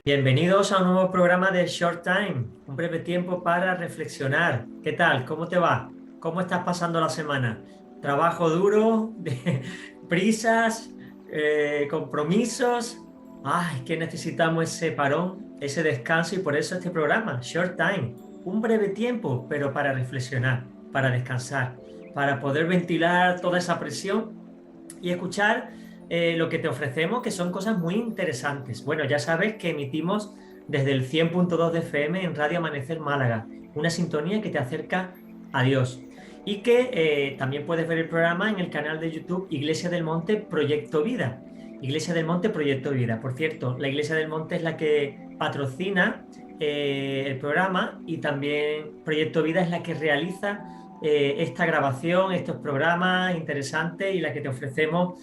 Bienvenidos a un nuevo programa de Short Time, un breve tiempo para reflexionar. ¿Qué tal? ¿Cómo te va? ¿Cómo estás pasando la semana? ¿Trabajo duro? ¿Prisas? ¿Compromisos? Ay, que necesitamos ese parón, ese descanso y por eso este programa, Short Time, un breve tiempo, pero para reflexionar, para descansar, para poder ventilar toda esa presión y escuchar lo que te ofrecemos, que son cosas muy interesantes. Bueno, ya sabes que emitimos desde el 100.2 de FM en Radio Amanecer Málaga, una sintonía que te acerca a Dios. Y que también puedes ver el programa en el canal de YouTube Iglesia del Monte Proyecto Vida. Iglesia del Monte Proyecto Vida. Por cierto, la Iglesia del Monte es la que patrocina el programa y también Proyecto Vida es la que realiza esta grabación, estos programas interesantes y la que te ofrecemos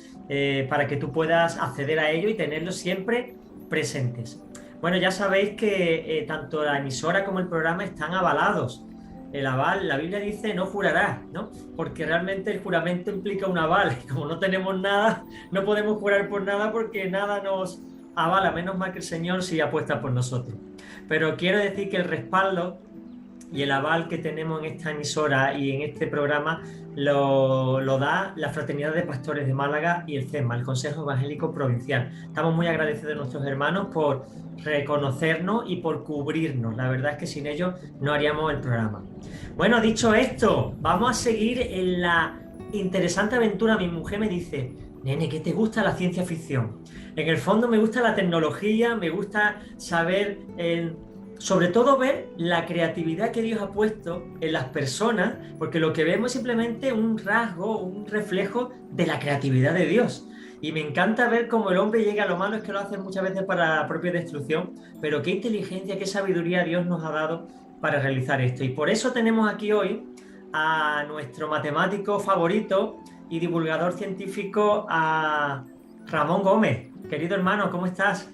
para que tú puedas acceder a ello y tenerlos siempre presentes. Bueno, ya sabéis que tanto la emisora como el programa están avalados. El aval, la Biblia dice no jurarás, ¿no? Porque realmente el juramento implica un aval. Como no tenemos nada, no podemos jurar por nada porque nada nos avala, menos mal que el Señor sí apuesta por nosotros. Pero quiero decir que el respaldo y el aval que tenemos en esta emisora y en este programa lo da la Fraternidad de Pastores de Málaga y el CESMA, el Consejo Evangélico Provincial. Estamos muy agradecidos a nuestros hermanos por reconocernos y por cubrirnos. La verdad es que sin ellos no haríamos el programa. Bueno, dicho esto, vamos a seguir en la interesante aventura. Mi mujer me dice, nene, ¿qué te gusta la ciencia ficción? En el fondo me gusta la tecnología, me gusta saber sobre todo ver la creatividad que Dios ha puesto en las personas, porque lo que vemos es simplemente un rasgo, un reflejo de la creatividad de Dios. Y me encanta ver cómo el hombre llega a lo malo, es que lo hace muchas veces para la propia destrucción, pero qué inteligencia, qué sabiduría Dios nos ha dado para realizar esto. Y por eso tenemos aquí hoy a nuestro matemático favorito y divulgador científico, a Ramón Gómez. Querido hermano, ¿cómo estás?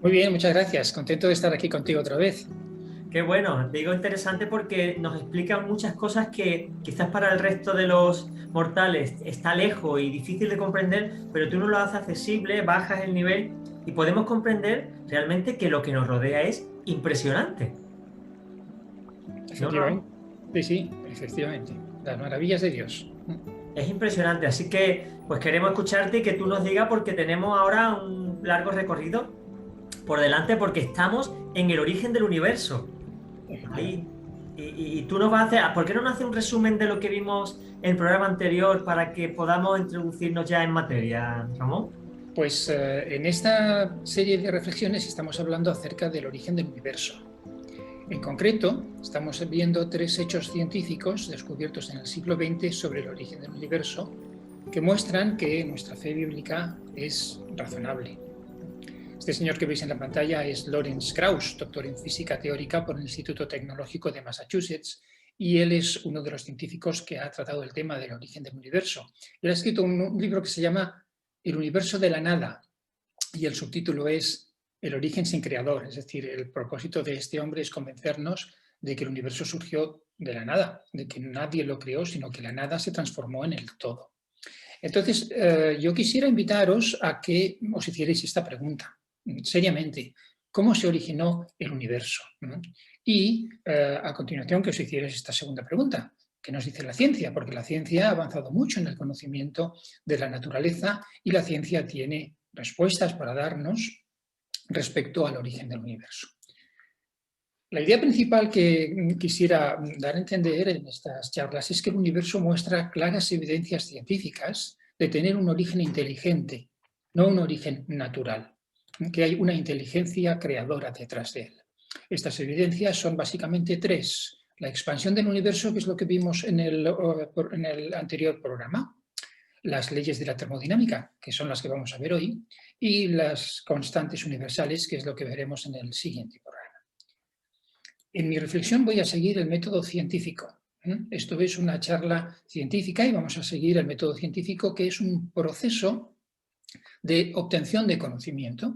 Muy bien, muchas gracias. Contento de estar aquí contigo otra vez. Qué bueno, digo interesante porque nos explican muchas cosas que quizás para el resto de los mortales está lejos y difícil de comprender, pero tú nos lo haces accesible, bajas el nivel y podemos comprender realmente que lo que nos rodea es impresionante. No, Efectivamente. Ramón, Sí, sí, efectivamente. Las maravillas de Dios. es impresionante. Así que pues queremos escucharte y que tú nos digas porque tenemos ahora un largo recorrido por delante porque estamos en el origen del universo. Efectivamente. Ahí. Y tú nos vas a hacer, ¿por qué no nos hace un resumen de lo que vimos en el programa anterior para que podamos introducirnos ya en materia, Ramón? Pues en esta serie de reflexiones estamos hablando acerca del origen del universo. En concreto, estamos viendo tres hechos científicos descubiertos en el siglo XX sobre el origen del universo que muestran que nuestra fe bíblica es razonable. Este señor que veis en la pantalla es Lawrence Krauss, doctor en física teórica por el Instituto Tecnológico de Massachusetts, y él es uno de los científicos que ha tratado el tema del origen del universo. Él ha escrito un libro que se llama El universo de la nada, y el subtítulo es El origen sin creador, es decir, el propósito de este hombre es convencernos de que el universo surgió de la nada, de que nadie lo creó, sino que la nada se transformó en el todo. Entonces, yo quisiera invitaros a que os hicierais esta pregunta, seriamente. ¿Cómo se originó el universo? Y a continuación que os hicierais esta segunda pregunta. ¿Qué nos dice la ciencia? Porque la ciencia ha avanzado mucho en el conocimiento de la naturaleza y la ciencia tiene respuestas para darnos respecto al origen del universo. La idea principal que quisiera dar a entender en estas charlas es que el universo muestra claras evidencias científicas de tener un origen inteligente, no un origen natural, que hay una inteligencia creadora detrás de él. Estas evidencias son básicamente tres. La expansión del universo, que es lo que vimos en el anterior programa, las leyes de la termodinámica, que son las que vamos a ver hoy, y las constantes universales, que es lo que veremos en el siguiente programa. En mi reflexión voy a seguir el método científico. Esto es una charla científica y vamos a seguir el método científico, que es un proceso de obtención de conocimiento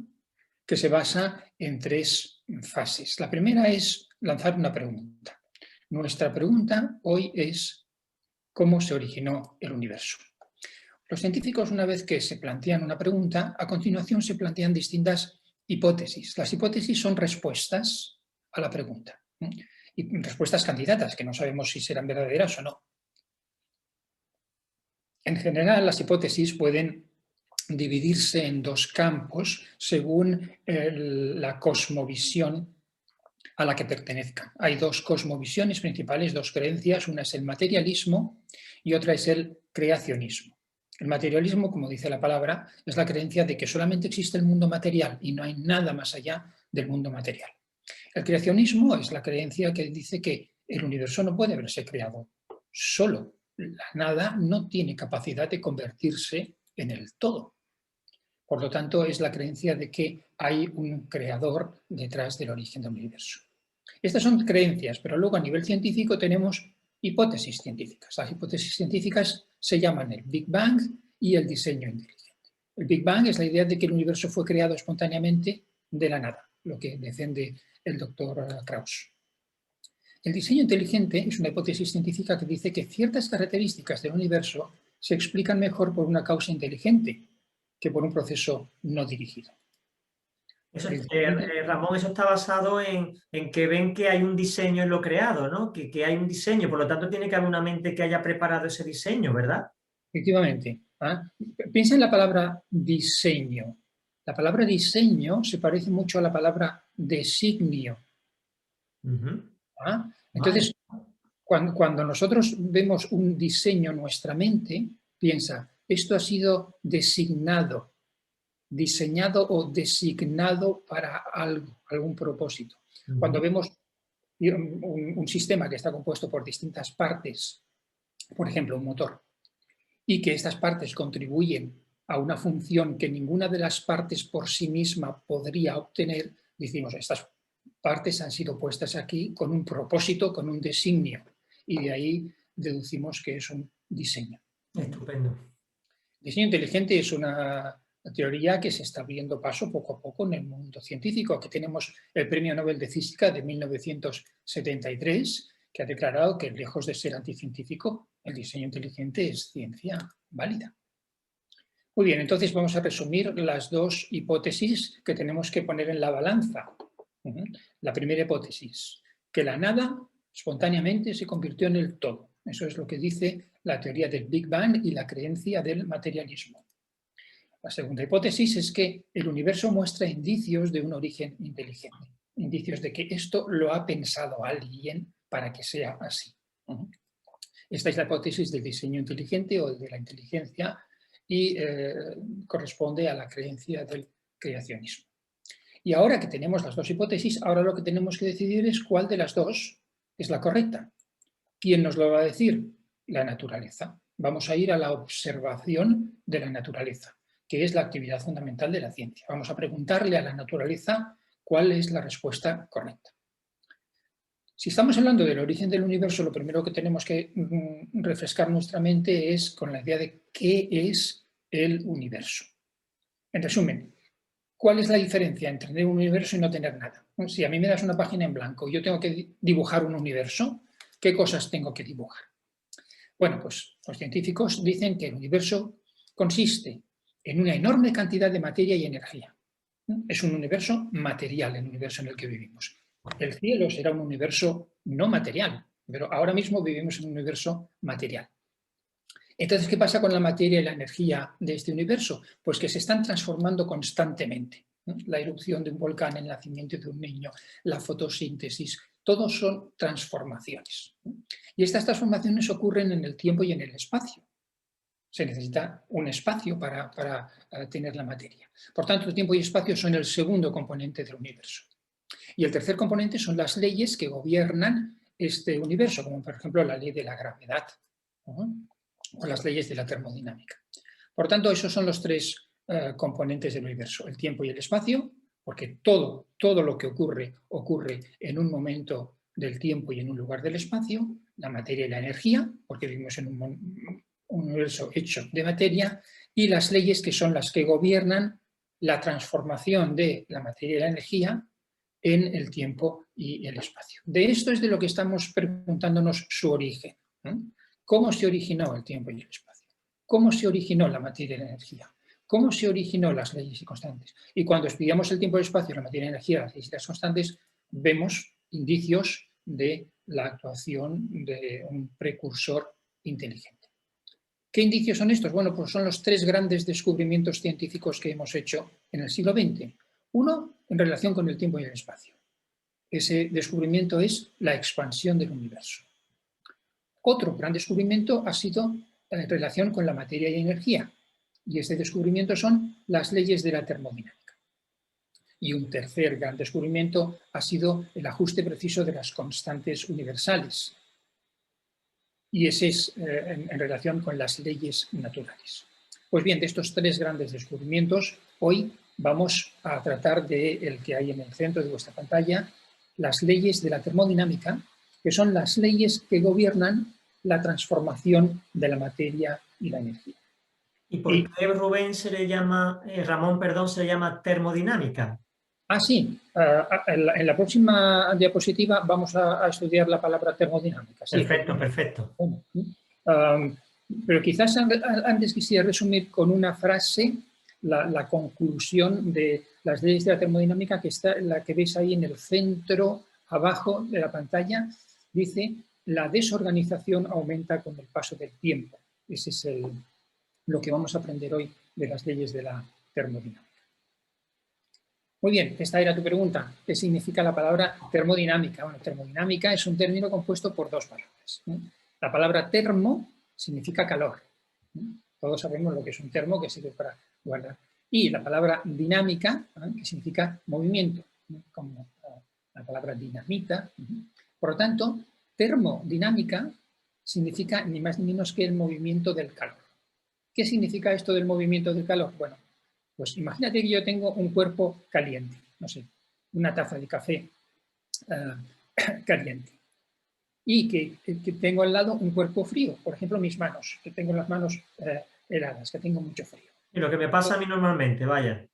que se basa en tres fases. La primera es lanzar una pregunta. Nuestra pregunta hoy es ¿cómo se originó el universo? Los científicos, una vez que se plantean una pregunta, a continuación se plantean distintas hipótesis. Las hipótesis son respuestas a la pregunta, y respuestas candidatas, que no sabemos si serán verdaderas o no. En general, las hipótesis pueden dividirse en dos campos según la cosmovisión a la que pertenezcan. Hay dos cosmovisiones principales, dos creencias, una es el materialismo y otra es el creacionismo. El materialismo, como dice la palabra, es la creencia de que solamente existe el mundo material y no hay nada más allá del mundo material. El creacionismo es la creencia que dice que el universo no puede haberse creado solo. La nada no tiene capacidad de convertirse en el todo. Por lo tanto, es la creencia de que hay un creador detrás del origen del universo. Estas son creencias, pero luego a nivel científico tenemos hipótesis científicas. Las hipótesis científicas se llaman el Big Bang y el diseño inteligente. El Big Bang es la idea de que el universo fue creado espontáneamente de la nada, lo que defiende el doctor Krauss. El diseño inteligente es una hipótesis científica que dice que ciertas características del universo se explican mejor por una causa inteligente que por un proceso no dirigido. Eso, Ramón, eso está basado en que ven que hay un diseño en lo creado, ¿no? Que hay un diseño, por lo tanto tiene que haber una mente que haya preparado ese diseño, ¿verdad? Efectivamente. Piensa en la palabra diseño. La palabra diseño se parece mucho a la palabra designio. Entonces, cuando nosotros vemos un diseño en nuestra mente, piensa, esto ha sido designado, diseñado o designado para algo, algún propósito. Cuando vemos un sistema que está compuesto por distintas partes, por ejemplo, un motor, y que estas partes contribuyen a una función que ninguna de las partes por sí misma podría obtener, decimos, estas partes han sido puestas aquí con un propósito, con un designio, y de ahí deducimos que es un diseño. Estupendo. Diseño inteligente es una teoría que se está abriendo paso poco a poco en el mundo científico. Aquí tenemos el Premio Nobel de Física de 1973, que ha declarado que, lejos de ser anticientífico, el diseño inteligente es ciencia válida. Muy bien, entonces vamos a resumir las dos hipótesis que tenemos que poner en la balanza. La primera hipótesis, que la nada espontáneamente se convirtió en el todo. Eso es lo que dice la teoría del Big Bang y la creencia del materialismo. La segunda hipótesis es que el universo muestra indicios de un origen inteligente, indicios de que esto lo ha pensado alguien para que sea así. Esta es la hipótesis del diseño inteligente o de la inteligencia y corresponde a la creencia del creacionismo. Y ahora que tenemos las dos hipótesis, ahora lo que tenemos que decidir es cuál de las dos es la correcta. ¿Quién nos lo va a decir? La naturaleza. Vamos a ir a la observación de la naturaleza, que es la actividad fundamental de la ciencia. Vamos a preguntarle a la naturaleza cuál es la respuesta correcta. Si estamos hablando del origen del universo, lo primero que tenemos que refrescar nuestra mente es con la idea de qué es el universo. En resumen, ¿cuál es la diferencia entre tener un universo y no tener nada? Si a mí me das una página en blanco y yo tengo que dibujar un universo, ¿qué cosas tengo que dibujar? Bueno, pues los científicos dicen que el universo consiste en una enorme cantidad de materia y energía. Es un universo material, el universo en el que vivimos. El cielo será un universo no material, pero ahora mismo vivimos en un universo material. Entonces, ¿qué pasa con la materia y la energía de este universo? Pues que se están transformando constantemente. La erupción de un volcán, el nacimiento de un niño, la fotosíntesis, todos son transformaciones. Y estas transformaciones ocurren en el tiempo y en el espacio. Se necesita un espacio para tener la materia. Por tanto, el tiempo y el espacio son el segundo componente del universo. Y el tercer componente son las leyes que gobiernan este universo, como por ejemplo la ley de la gravedad o las leyes de la termodinámica. Por tanto, esos son los tres componentes del universo, el tiempo y el espacio, porque todo lo que ocurre en un momento del tiempo y en un lugar del espacio, la materia y la energía, porque vivimos en un universo hecho de materia, y las leyes que son las que gobiernan la transformación de la materia y la energía en el tiempo y el espacio. De esto es de lo que estamos preguntándonos su origen. ¿Cómo se originó el tiempo y el espacio? ¿Cómo se originó la materia y la energía? cómo se originó las leyes y constantes. Y cuando estudiamos el tiempo y el espacio, la materia y la energía, las leyes y las constantes, vemos indicios de la actuación de un precursor inteligente. ¿Qué indicios son estos? Bueno, pues son los tres grandes descubrimientos científicos que hemos hecho en el siglo XX. Uno, en relación con el tiempo y el espacio. Ese descubrimiento es la expansión del universo. Otro gran descubrimiento ha sido en relación con la materia y energía, y este descubrimiento son las leyes de la termodinámica. Y un tercer gran descubrimiento ha sido el ajuste preciso de las constantes universales, y ese es en relación con las leyes naturales. Pues bien, de estos tres grandes descubrimientos, hoy vamos a tratar del que hay en el centro de vuestra pantalla, las leyes de la termodinámica, que son las leyes que gobiernan la transformación de la materia y la energía. ¿Y por qué Rubén se le llama, Ramón, perdón, se le llama termodinámica? Sí, en la próxima diapositiva vamos a estudiar la palabra termodinámica. Sí, Perfecto, perfecto. Pero quizás antes quisiera resumir con una frase la conclusión de las leyes de la termodinámica, que está la que veis ahí en el centro abajo de la pantalla. Dice: la desorganización aumenta con el paso del tiempo. Ese es lo que vamos a aprender hoy de las leyes de la termodinámica. Muy bien, esta era tu pregunta. ¿Qué significa la palabra termodinámica? Bueno, termodinámica es un término compuesto por dos palabras. La palabra termo significa calor. Todos sabemos lo que es un termo, que sirve para guardar. Y la palabra dinámica, que significa movimiento, como la palabra dinamita. Por lo tanto, termodinámica significa ni más ni menos que el movimiento del calor. ¿Qué significa esto del movimiento del calor? Bueno, pues imagínate que yo tengo un cuerpo caliente, no sé, una taza de café caliente, y que tengo al lado un cuerpo frío, por ejemplo mis manos, que tengo las manos heladas, que tengo mucho frío. Y lo que me pasa a mí normalmente, vaya.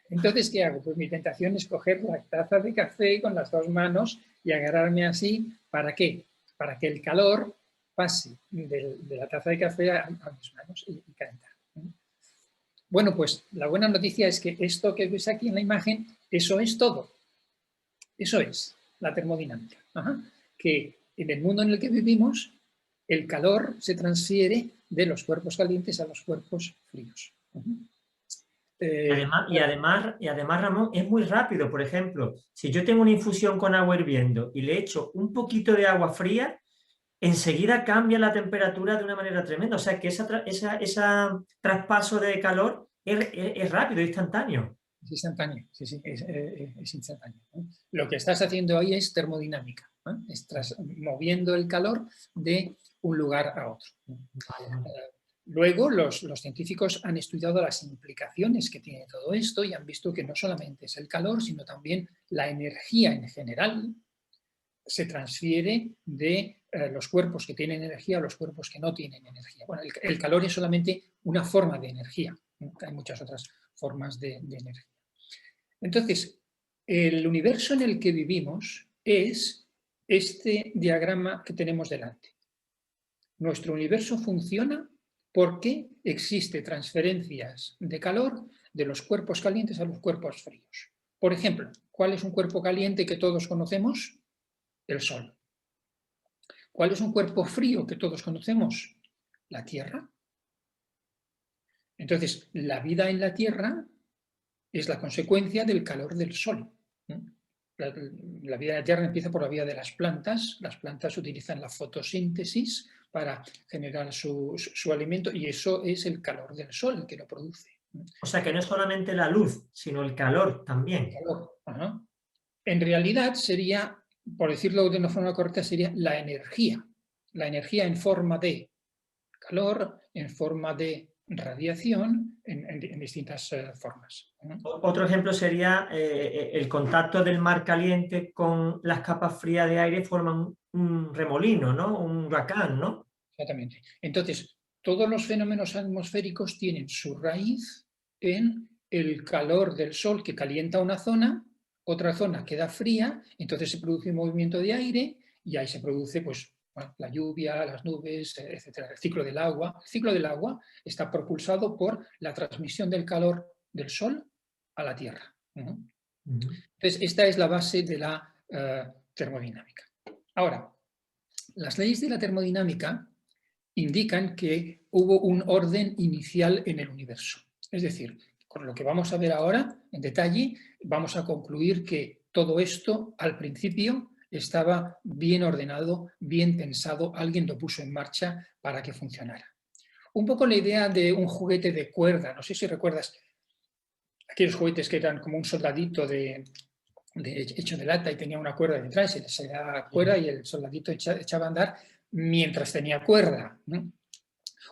Entonces, ¿qué hago? Pues mi tentación es coger la taza de café con las dos manos y agarrarme así. ¿Para qué? Para que el calor pase de la taza de café a mis manos y calentar. Bueno, pues la buena noticia es que esto que ves aquí en la imagen, eso es todo. Eso es la termodinámica. Que en el mundo en el que vivimos, el calor se transfiere de los cuerpos calientes a los cuerpos fríos. Y además, Ramón, es muy rápido. Por ejemplo, si yo tengo una infusión con agua hirviendo y le echo un poquito de agua fría, enseguida cambia la temperatura de una manera tremenda. O sea que ese traspaso de calor es rápido, instantáneo. Es instantáneo, sí, es instantáneo. Lo que estás haciendo ahí es termodinámica. Estás moviendo el calor de un lugar a otro. Luego, los científicos han estudiado las implicaciones que tiene todo esto y han visto que no solamente es el calor, sino también la energía en general se transfiere de los cuerpos que tienen energía a los cuerpos que no tienen energía. Bueno, el calor es solamente una forma de energía. Hay muchas otras formas de energía. Entonces, el universo en el que vivimos es este diagrama que tenemos delante. Nuestro universo funciona porque existe transferencias de calor de los cuerpos calientes a los cuerpos fríos. Por ejemplo, ¿cuál es un cuerpo caliente que todos conocemos? El Sol. ¿Cuál es un cuerpo frío que todos conocemos? La Tierra. Entonces, la vida en la Tierra es la consecuencia del calor del Sol. La vida en la Tierra empieza por la vida de las plantas. Las plantas utilizan la fotosíntesis para generar su alimento y eso es el calor del Sol el que lo produce. O sea que no es solamente la luz, sino el calor también. El calor. En realidad sería, por decirlo de una forma correcta, sería la energía. La energía en forma de calor, en forma de radiación, en distintas formas. Otro ejemplo sería el contacto del mar caliente con las capas frías de aire forman un remolino, ¿no? Un huracán, ¿no? Exactamente. Entonces, todos los fenómenos atmosféricos tienen su raíz en el calor del Sol que calienta una zona, otra zona queda fría, entonces se produce un movimiento de aire y ahí se produce pues, Bueno, la lluvia, las nubes, etcétera. El ciclo del agua. El ciclo del agua está propulsado por la transmisión del calor del Sol a la Tierra. Entonces, esta es la base de la termodinámica. Ahora, las leyes de la termodinámica indican que hubo un orden inicial en el universo. Es decir, con lo que vamos a ver ahora en detalle, vamos a concluir que todo esto al principio estaba bien ordenado, bien pensado, alguien lo puso en marcha para que funcionara. Un poco la idea de un juguete de cuerda, no sé si recuerdas aquellos juguetes que eran como un soldadito hecho de lata y tenía una cuerda detrás, y se daba cuerda y el soldadito echaba a andar mientras tenía cuerda, ¿no?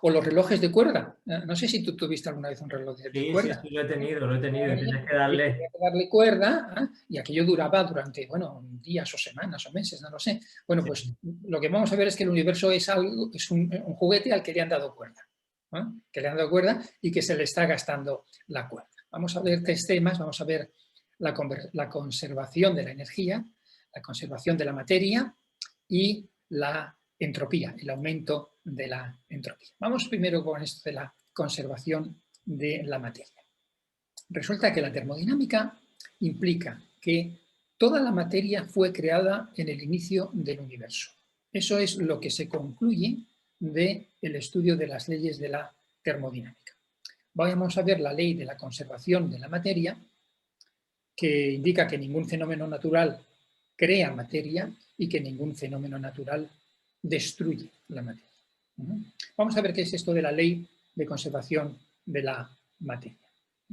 O los relojes de cuerda. No sé si tú tuviste alguna vez un reloj de Sí, sí, cuerda. sí, lo he tenido, lo he tenido. Tienes que Había darle. que darle cuerda y aquello duraba durante, bueno, días o semanas o meses, no lo sé. Bueno, Sí. pues lo que vamos a ver es que el universo es un juguete al que le han dado cuerda. Que le han dado cuerda y que se le está gastando la cuerda. Vamos a ver 3 temas. Vamos a ver la conservación de la energía, la conservación de la materia y la entropía, el aumento de la entropía. Vamos primero con esto de la conservación de la materia. Resulta que la termodinámica implica que toda la materia fue creada en el inicio del universo. Eso es lo que se concluye del estudio de las leyes de la termodinámica. Vamos a ver la ley de la conservación de la materia, que indica que ningún fenómeno natural crea materia y que ningún fenómeno natural destruye la materia. Vamos a ver qué es esto de la ley de conservación de la materia.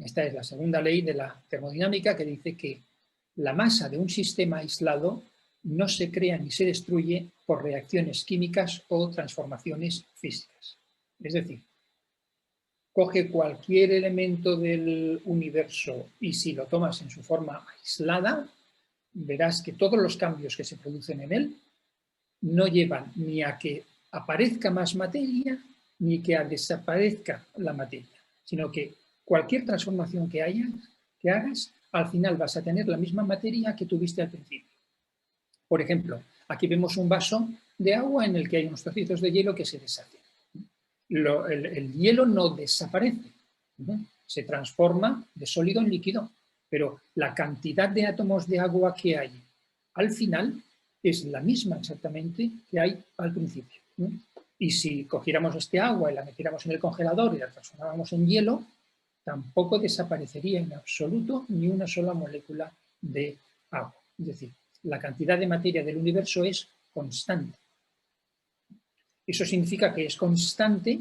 Esta es la segunda ley de la termodinámica, que dice que la masa de un sistema aislado no se crea ni se destruye por reacciones químicas o transformaciones físicas. Es decir, coge cualquier elemento del universo y si lo tomas en su forma aislada, verás que todos los cambios que se producen en él no llevan ni a que aparezca más materia ni que desaparezca la materia, sino que cualquier transformación que hagas, al final vas a tener la misma materia que tuviste al principio. Por ejemplo, aquí vemos un vaso de agua en el que hay unos trocitos de hielo que se deshacen. El hielo no desaparece, se transforma de sólido en líquido, pero la cantidad de átomos de agua que hay al final es la misma exactamente que hay al principio. Y si cogiéramos este agua y la metiéramos en el congelador y la transformáramos en hielo, tampoco desaparecería en absoluto ni una sola molécula de agua. Es decir, la cantidad de materia del universo es constante. Eso significa que es constante,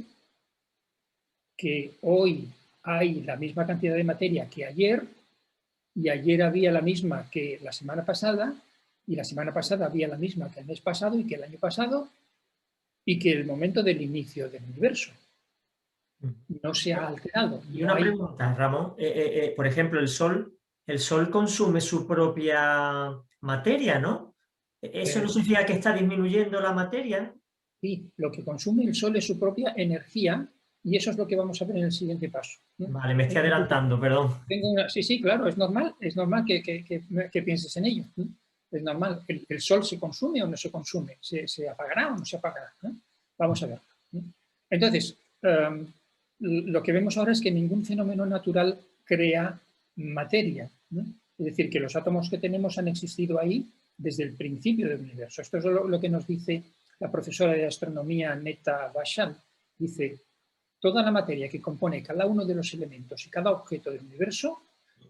que hoy hay la misma cantidad de materia que ayer, y ayer había la misma que la semana pasada, y la semana pasada había la misma que el mes pasado y que el año pasado, y que el momento del inicio del universo. No se ha alterado. Y No una hay... pregunta, Ramón. Por ejemplo, el Sol consume su propia materia, ¿no? ¿Eso no significa que está disminuyendo la materia? Sí, lo que consume el Sol es su propia energía y eso es lo que vamos a ver en el siguiente paso. Vale, me estoy adelantando, perdón. Sí, claro, es normal que pienses en ello. Es normal. ¿El Sol se consume o no se consume? ¿Se apagará o no se apagará? Vamos a ver. Entonces, lo que vemos ahora es que ningún fenómeno natural crea materia. Es decir, que los átomos que tenemos han existido ahí desde el principio del universo. Esto es lo que nos dice la profesora de astronomía Netta Bashal. Dice, toda la materia que compone cada uno de los elementos y cada objeto del universo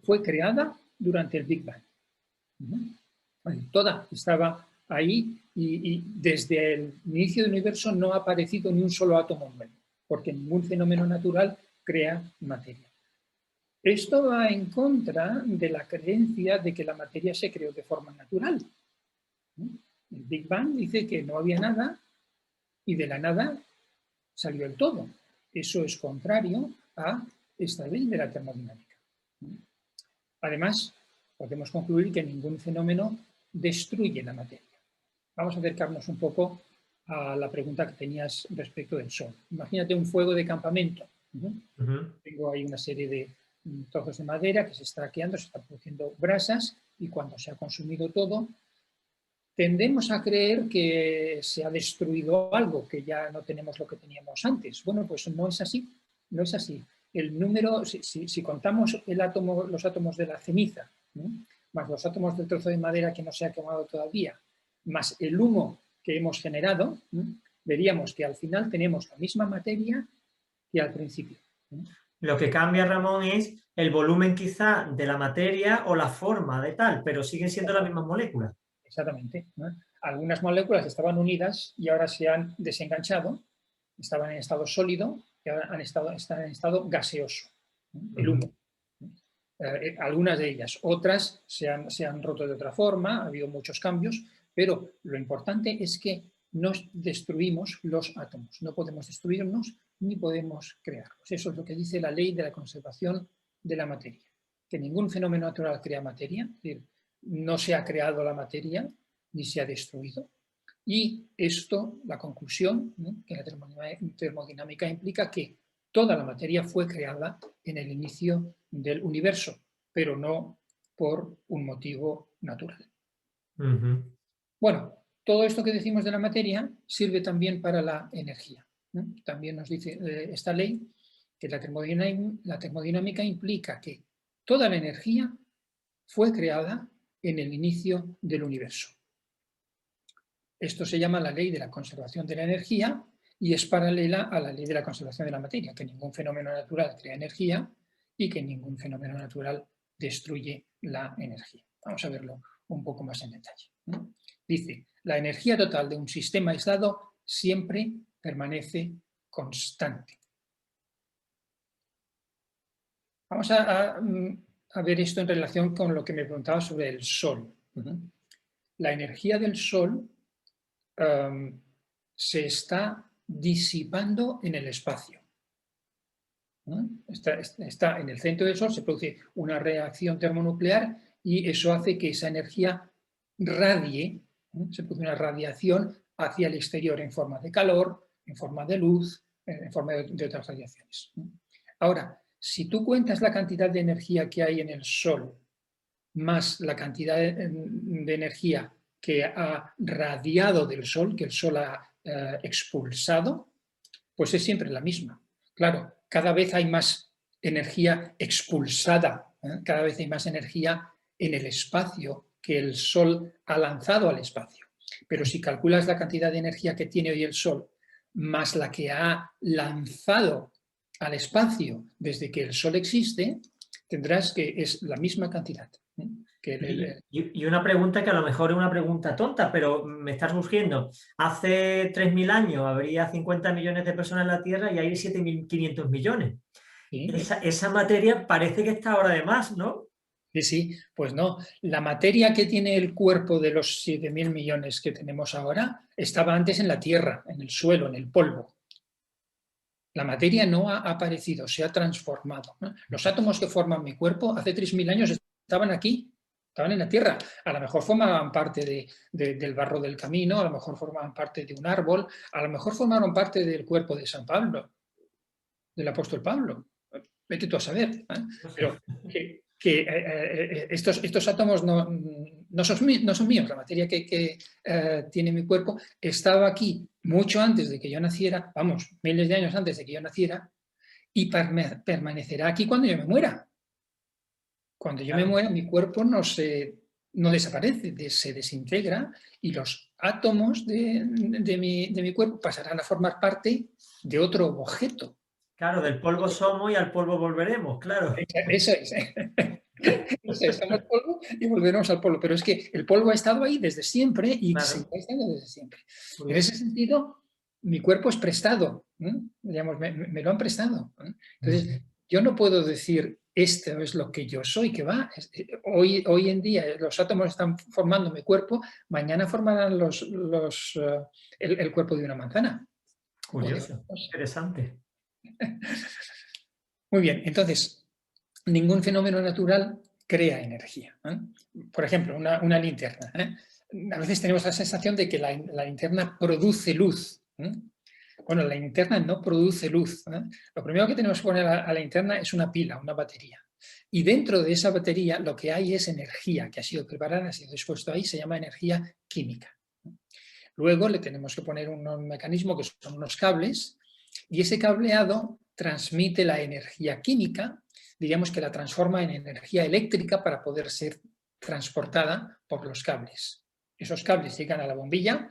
fue creada durante el Big Bang. Toda estaba ahí y desde el inicio del universo no ha aparecido ni un solo átomo nuevo, porque ningún fenómeno natural crea materia. Esto va en contra de la creencia de que la materia se creó de forma natural. El Big Bang dice que no había nada y de la nada salió el todo. Eso es contrario a esta ley de la termodinámica. Además, podemos concluir que ningún fenómeno destruye la materia. Vamos a acercarnos un poco a la pregunta que tenías respecto del Sol. Imagínate un fuego de campamento. Tengo ahí una serie de trozos de madera que se está quemando, se están produciendo brasas y cuando se ha consumido todo, tendemos a creer que se ha destruido algo, que ya no tenemos lo que teníamos antes. Bueno, pues no es así, no es así. El número, si contamos los átomos de la ceniza, más los átomos del trozo de madera que no se ha quemado todavía, más el humo que hemos generado, veríamos que al final tenemos la misma materia que al principio. Lo que cambia, Ramón, es el volumen quizá de la materia o la forma de tal, pero siguen siendo las mismas moléculas. Exactamente, ¿no? Algunas moléculas estaban unidas y ahora se han desenganchado, estaban en estado sólido y ahora están en estado gaseoso, el humo. Algunas de ellas, otras se han roto de otra forma, ha habido muchos cambios, pero lo importante es que no destruimos los átomos, no podemos destruirnos ni podemos crearlos. Eso es lo que dice la ley de la conservación de la materia, que ningún fenómeno natural crea materia, es decir, no se ha creado la materia ni se ha destruido. Y esto, la conclusión, que la termodinámica implica que toda la materia fue creada en el inicio del universo, pero no por un motivo natural. Bueno, todo esto que decimos de la materia sirve también para la energía. También nos dice esta ley que la termodinámica implica que toda la energía fue creada en el inicio del universo. Esto se llama la ley de la conservación de la energía y es paralela a la ley de la conservación de la materia, que ningún fenómeno natural crea energía y que ningún fenómeno natural destruye la energía. Vamos a verlo un poco más en detalle. Dice, la energía total de un sistema aislado siempre permanece constante. Vamos a ver esto en relación con lo que me preguntaba sobre el Sol. La energía del Sol se está disipando en el espacio. Está en el centro del Sol, se produce una reacción termonuclear y eso hace que esa energía radie, se produce una radiación hacia el exterior en forma de calor, en forma de luz, en forma de otras radiaciones. Ahora, si tú cuentas la cantidad de energía que hay en el Sol más la cantidad de energía que ha radiado del Sol, que el Sol ha expulsado, pues es siempre la misma. Claro, cada vez hay más energía expulsada, cada vez hay más energía en el espacio que el Sol ha lanzado al espacio. Pero si calculas la cantidad de energía que tiene hoy el Sol más la que ha lanzado al espacio desde que el Sol existe, tendrás que es la misma cantidad. Y una pregunta que a lo mejor es una pregunta tonta, pero me está surgiendo. Hace 3.000 años habría 50 millones de personas en la Tierra y hay 7.500 millones. ¿Sí? Esa materia parece que está ahora de más, ¿no? Sí, pues no. La materia que tiene el cuerpo de los 7.000 millones que tenemos ahora estaba antes en la Tierra, en el suelo, en el polvo. La materia no ha aparecido, se ha transformado. Los átomos que forman mi cuerpo hace 3.000 años estaban aquí, estaban en la Tierra. A lo mejor formaban parte del barro del camino, a lo mejor formaban parte de un árbol, a lo mejor formaron parte del cuerpo de San Pablo, del apóstol Pablo. Vete tú a saber. Pero estos átomos no son míos. La materia que tiene mi cuerpo estaba aquí mucho antes de que yo naciera, vamos, miles de años antes de que yo naciera, y permanecerá aquí cuando yo me muera. Cuando yo me muera, mi cuerpo no desaparece, se desintegra y los átomos de mi cuerpo pasarán a formar parte de otro objeto. Claro, del polvo somos y al polvo volveremos, claro. Eso es. Estamos polvo y volveremos al polvo. Pero es que el polvo ha estado ahí desde siempre y seguirá estando desde siempre. En ese sentido, mi cuerpo es prestado. Digamos, me lo han prestado. Entonces, yo no puedo decir esto es lo que yo soy, que va. Hoy en día los átomos están formando mi cuerpo, mañana formarán el cuerpo de una manzana. Curioso, interesante. Muy bien, entonces, ningún fenómeno natural crea energía. Por ejemplo, una linterna. A veces tenemos la sensación de que la linterna produce luz. Bueno, la linterna no produce luz. Lo primero que tenemos que poner a la linterna es una pila, una batería. Y dentro de esa batería lo que hay es energía que ha sido preparada, ha sido dispuesto ahí, se llama energía química. Luego le tenemos que poner un mecanismo que son unos cables, y ese cableado transmite la energía química, diríamos que la transforma en energía eléctrica para poder ser transportada por los cables. Esos cables llegan a la bombilla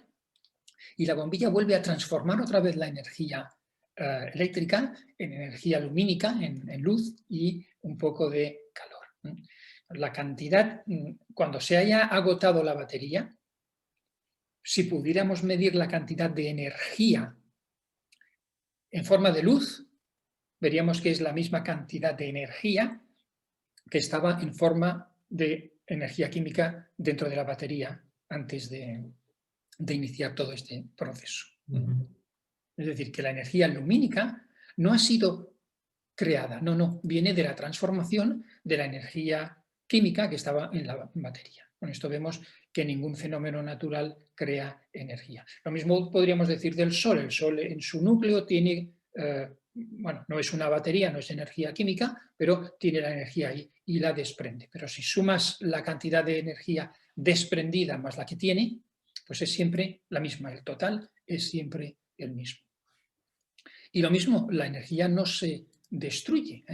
y la bombilla vuelve a transformar otra vez la energía eléctrica en energía lumínica, en luz y un poco de calor. La cantidad, cuando se haya agotado la batería, si pudiéramos medir la cantidad de energía en forma de luz, veríamos que es la misma cantidad de energía que estaba en forma de energía química dentro de la batería antes de iniciar todo este proceso. Es decir, que la energía lumínica no ha sido creada, no, viene de la transformación de la energía química que estaba en la batería. Con esto vemos que ningún fenómeno natural crea energía. Lo mismo podríamos decir del Sol. El Sol en su núcleo tiene, bueno, no es una batería, no es energía química, pero tiene la energía ahí y la desprende. Pero si sumas la cantidad de energía desprendida más la que tiene, pues es siempre la misma. El total es siempre el mismo. Y lo mismo, la energía no se destruye.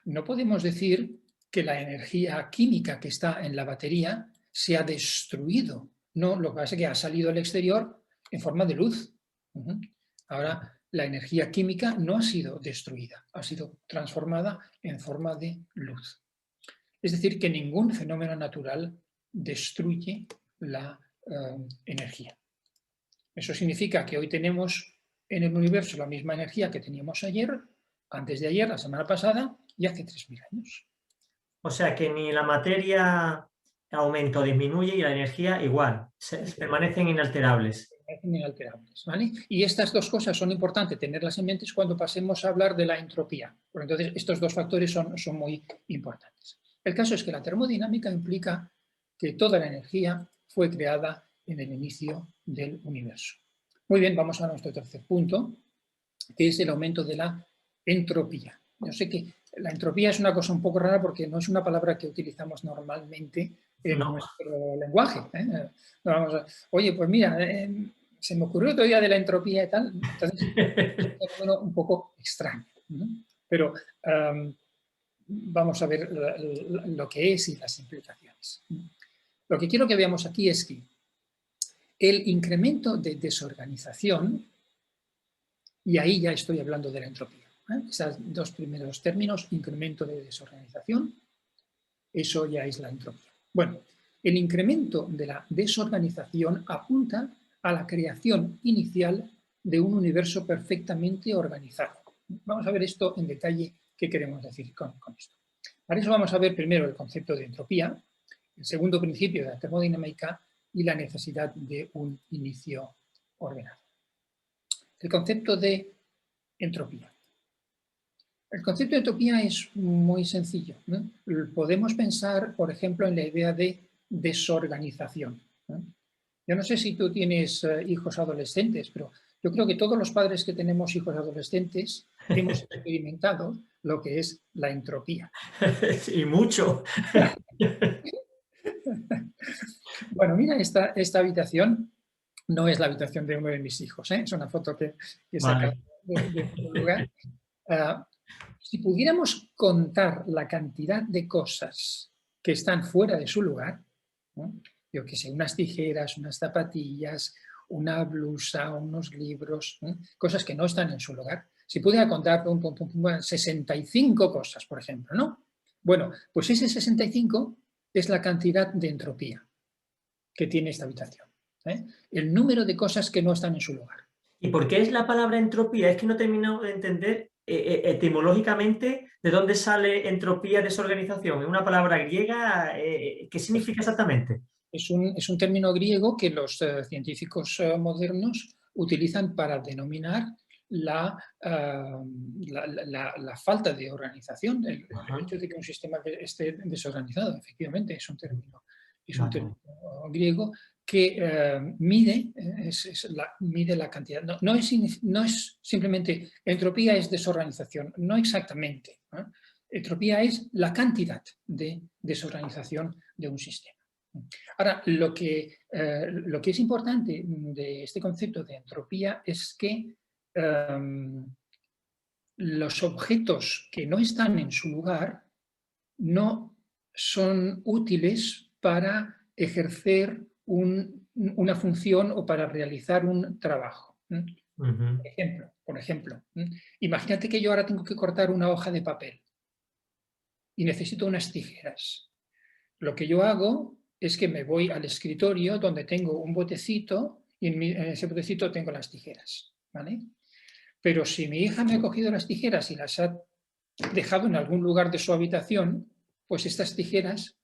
No podemos decir que la energía química que está en la batería se ha destruido. No, lo que pasa es que ha salido al exterior en forma de luz. Ahora, la energía química no ha sido destruida, ha sido transformada en forma de luz. Es decir, que ningún fenómeno natural destruye la energía. Eso significa que hoy tenemos en el universo la misma energía que teníamos ayer, antes de ayer, la semana pasada y hace 3000 años. O sea que ni la materia aumenta o disminuye y la energía igual, permanecen inalterables. Permanecen inalterables, ¿vale? Y estas dos cosas son importantes tenerlas en mente cuando pasemos a hablar de la entropía. Porque entonces estos dos factores son muy importantes. El caso es que la termodinámica implica que toda la energía fue creada en el inicio del universo. Muy bien, vamos a nuestro tercer punto, que es el aumento de la entropía. Yo sé que la entropía es una cosa un poco rara porque no es una palabra que utilizamos normalmente en nuestro lenguaje. Vamos a, oye, pues mira, se me ocurrió otro día de la entropía y tal, entonces es un fenómeno un poco extraño. Pero vamos a ver lo que es y las implicaciones. Lo que quiero que veamos aquí es que el incremento de desorganización, y ahí ya estoy hablando de la entropía, esos dos primeros términos, incremento de desorganización, eso ya es la entropía. Bueno, el incremento de la desorganización apunta a la creación inicial de un universo perfectamente organizado. Vamos a ver esto en detalle, qué queremos decir con esto. Para eso vamos a ver primero el concepto de entropía, el segundo principio de la termodinámica y la necesidad de un inicio ordenado. El concepto de entropía. El concepto de entropía es muy sencillo, ¿no? Podemos pensar, por ejemplo, en la idea de desorganización, ¿no? Yo no sé si tú tienes hijos adolescentes, pero yo creo que todos los padres que tenemos hijos adolescentes hemos experimentado lo que es la entropía. Y mucho. Bueno, mira, esta habitación no es la habitación de uno de mis hijos, es una foto que he sacado de otro lugar. Si pudiéramos contar la cantidad de cosas que están fuera de su lugar, ¿no? Yo qué sé, unas tijeras, unas zapatillas, una blusa, unos libros, ¿no? Cosas que no están en su lugar. Si pudiera contar 65 cosas, por ejemplo, ¿no? Bueno, pues ese 65 es la cantidad de entropía que tiene esta habitación. El número de cosas que no están en su lugar. ¿Y por qué es la palabra entropía? Es que no termino de entender etimológicamente de dónde sale entropía, desorganización. ¿Es una palabra griega? ¿Qué significa exactamente? Es un término griego que los científicos modernos utilizan para denominar la falta de organización, el hecho de que un sistema esté desorganizado. Efectivamente, es un término griego que mide la cantidad. No es simplemente entropía es desorganización, no exactamente. Entropía es la cantidad de desorganización de un sistema. Ahora, lo que es importante de este concepto de entropía es que los objetos que no están en su lugar no son útiles para ejercer una función o para realizar un trabajo. Por ejemplo, imagínate que yo ahora tengo que cortar una hoja de papel y necesito unas tijeras. Lo que yo hago es que me voy al escritorio donde tengo un botecito y en ese botecito tengo las tijeras, ¿vale? Pero si mi hija me ha cogido las tijeras y las ha dejado en algún lugar de su habitación, pues estas tijeras,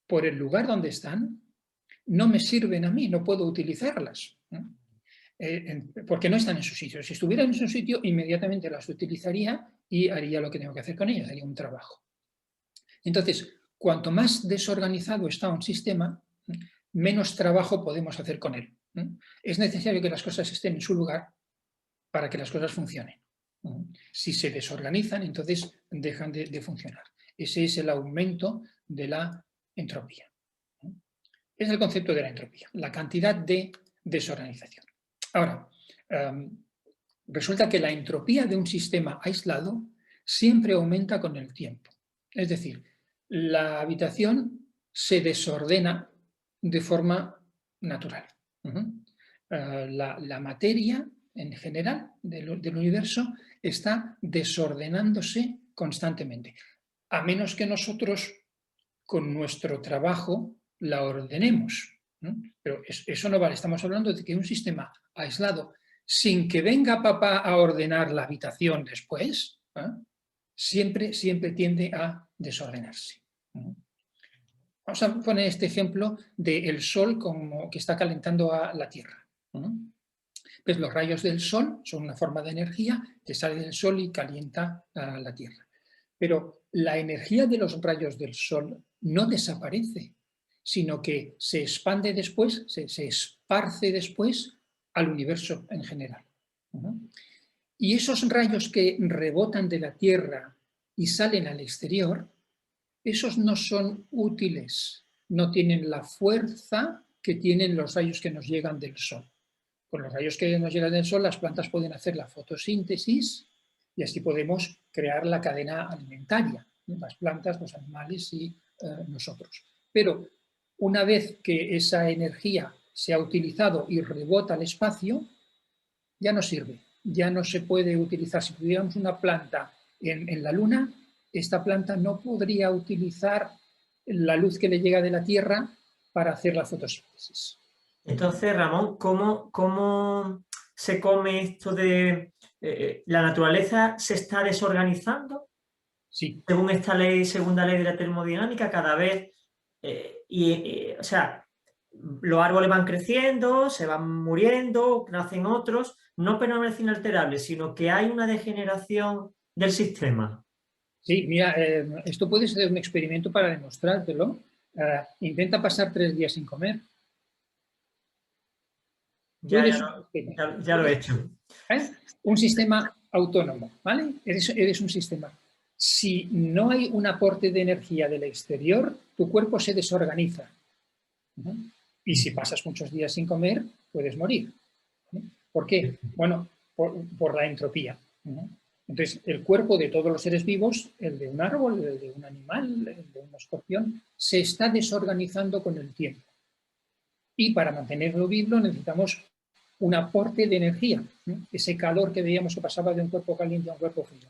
por el lugar donde están, no me sirven a mí, no puedo utilizarlas, ¿no? Porque no están en su sitio. Si estuvieran en su sitio, inmediatamente las utilizaría y haría lo que tengo que hacer con ellas, haría un trabajo. Entonces, cuanto más desorganizado está un sistema, menos trabajo podemos hacer con él. Es necesario que las cosas estén en su lugar para que las cosas funcionen. Si se desorganizan, entonces dejan de funcionar. Ese es el aumento de la entropía. Es el concepto de la entropía, la cantidad de desorganización. Ahora, resulta que la entropía de un sistema aislado siempre aumenta con el tiempo. Es decir, la habitación se desordena de forma natural. La materia, en general, del universo, está desordenándose constantemente, a menos que nosotros, con nuestro trabajo, la ordenemos. Pero eso no vale. Estamos hablando de que un sistema aislado, sin que venga papá a ordenar la habitación después, siempre tiende a desordenarse. Vamos a poner este ejemplo del Sol como que está calentando a la Tierra. Pues los rayos del Sol son una forma de energía que sale del Sol y calienta a la Tierra. Pero la energía de los rayos del Sol no desaparece, sino que se expande después, se esparce después al universo en general. Y esos rayos que rebotan de la Tierra y salen al exterior, esos no son útiles, no tienen la fuerza que tienen los rayos que nos llegan del Sol. Con los rayos que nos llegan del Sol, las plantas pueden hacer la fotosíntesis y así podemos crear la cadena alimentaria, las plantas, los animales y nosotros. Pero una vez que esa energía se ha utilizado y rebota al espacio, ya no sirve, ya no se puede utilizar. Si tuviéramos una planta en la Luna, esta planta no podría utilizar la luz que le llega de la Tierra para hacer la fotosíntesis. Entonces, Ramón, ¿cómo se come esto de la naturaleza se está desorganizando? Sí. Según esta ley, segunda ley de la termodinámica, cada vez, o sea, los árboles van creciendo, se van muriendo, nacen otros, no permanecen inalterables, sino que hay una degeneración del sistema. Sí, mira, esto puede ser un experimento para demostrártelo. Intenta pasar 3 días sin comer. Ya lo he hecho. Un sistema autónomo, ¿vale? Eres un sistema. Si no hay un aporte de energía del exterior, tu cuerpo se desorganiza. Y si pasas muchos días sin comer, puedes morir. ¿Por qué? Bueno, por la entropía. Entonces, el cuerpo de todos los seres vivos, el de un árbol, el de un animal, el de un escorpión, se está desorganizando con el tiempo. Y para mantenerlo vivo necesitamos un aporte de energía, ese calor que veíamos que pasaba de un cuerpo caliente a un cuerpo frío.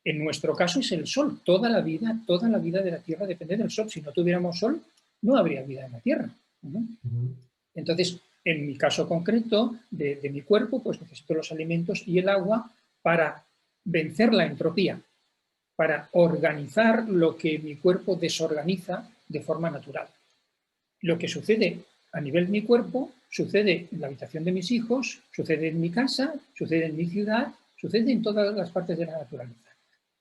En nuestro caso es el sol. Toda la vida de la Tierra depende del sol. Si no tuviéramos sol, no habría vida en la Tierra. Entonces, en mi caso concreto de mi cuerpo, pues necesito los alimentos y el agua para vencer la entropía, para organizar lo que mi cuerpo desorganiza de forma natural. Lo que sucede a nivel de mi cuerpo sucede en la habitación de mis hijos, sucede en mi casa, sucede en mi ciudad, sucede en todas las partes de la naturaleza.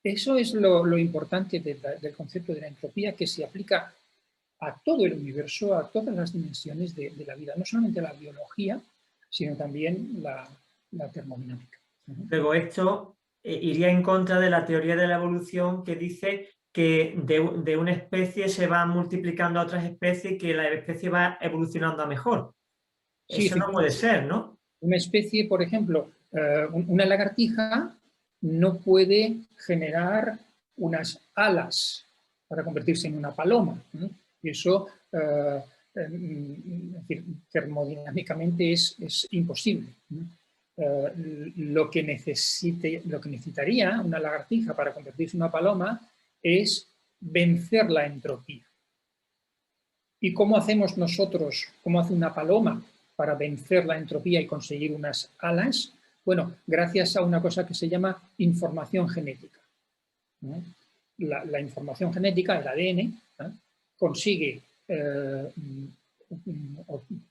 Eso es lo importante del concepto de la entropía, que se aplica a todo el universo, a todas las dimensiones de la vida, no solamente a la biología, sino también la termodinámica. Luego esto iría en contra de la teoría de la evolución que dice que de una especie se va multiplicando a otras especies y que la especie va evolucionando a mejor. Sí, Eso no puede efectivamente. ser, ¿no? Una especie, por ejemplo, una lagartija no puede generar unas alas para convertirse en una paloma. Y eso, es decir, termodinámicamente es imposible. Lo que necesitaría una lagartija para convertirse en una paloma es vencer la entropía. ¿Y cómo hacemos nosotros, cómo hace una paloma para vencer la entropía y conseguir unas alas? Bueno, gracias a una cosa que se llama información genética. La información genética, el ADN, consigue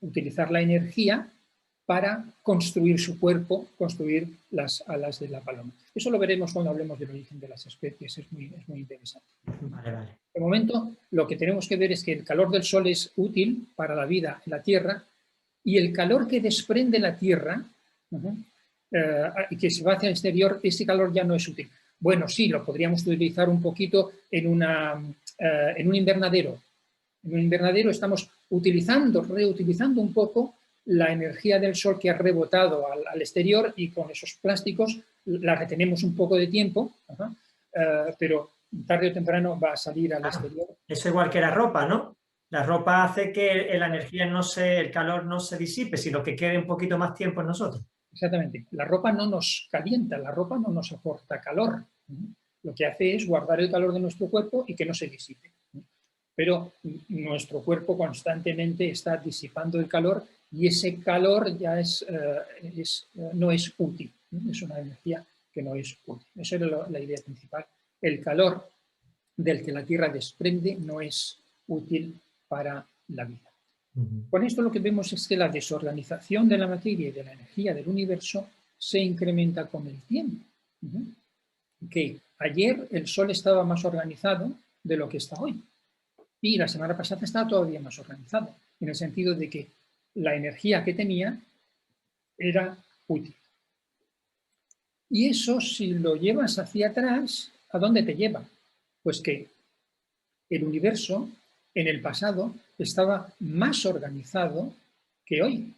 utilizar la energía para construir su cuerpo, construir las alas de la paloma. Eso lo veremos cuando hablemos del origen de las especies, es muy interesante. Vale, vale. De momento, lo que tenemos que ver es que el calor del Sol es útil para la vida en la Tierra y el calor que desprende la Tierra y que se va hacia el exterior, ese calor ya no es útil. Bueno, sí, lo podríamos utilizar un poquito en un invernadero. En un invernadero estamos reutilizando un poco la energía del Sol que ha rebotado al exterior y con esos plásticos la retenemos un poco de tiempo, pero tarde o temprano va a salir al exterior. Eso igual que la ropa, ¿no? La ropa hace que la energía el calor no se disipe, sino que quede un poquito más tiempo en nosotros. Exactamente. La ropa no nos calienta, la ropa no nos aporta calor. Lo que hace es guardar el calor de nuestro cuerpo y que no se disipe. Pero nuestro cuerpo constantemente está disipando el calor y ese calor ya no es útil. Es una energía que no es útil. Esa era la idea principal. El calor del que la Tierra desprende no es útil para la vida. Con esto lo que vemos es que la desorganización de la materia y de la energía del universo se incrementa con el tiempo. Que ayer el Sol estaba más organizado de lo que está hoy. Y la semana pasada estaba todavía más organizado, en el sentido de que la energía que tenía era útil. Y eso, si lo llevas hacia atrás, ¿a dónde te lleva? Pues que el universo en el pasado estaba más organizado que hoy.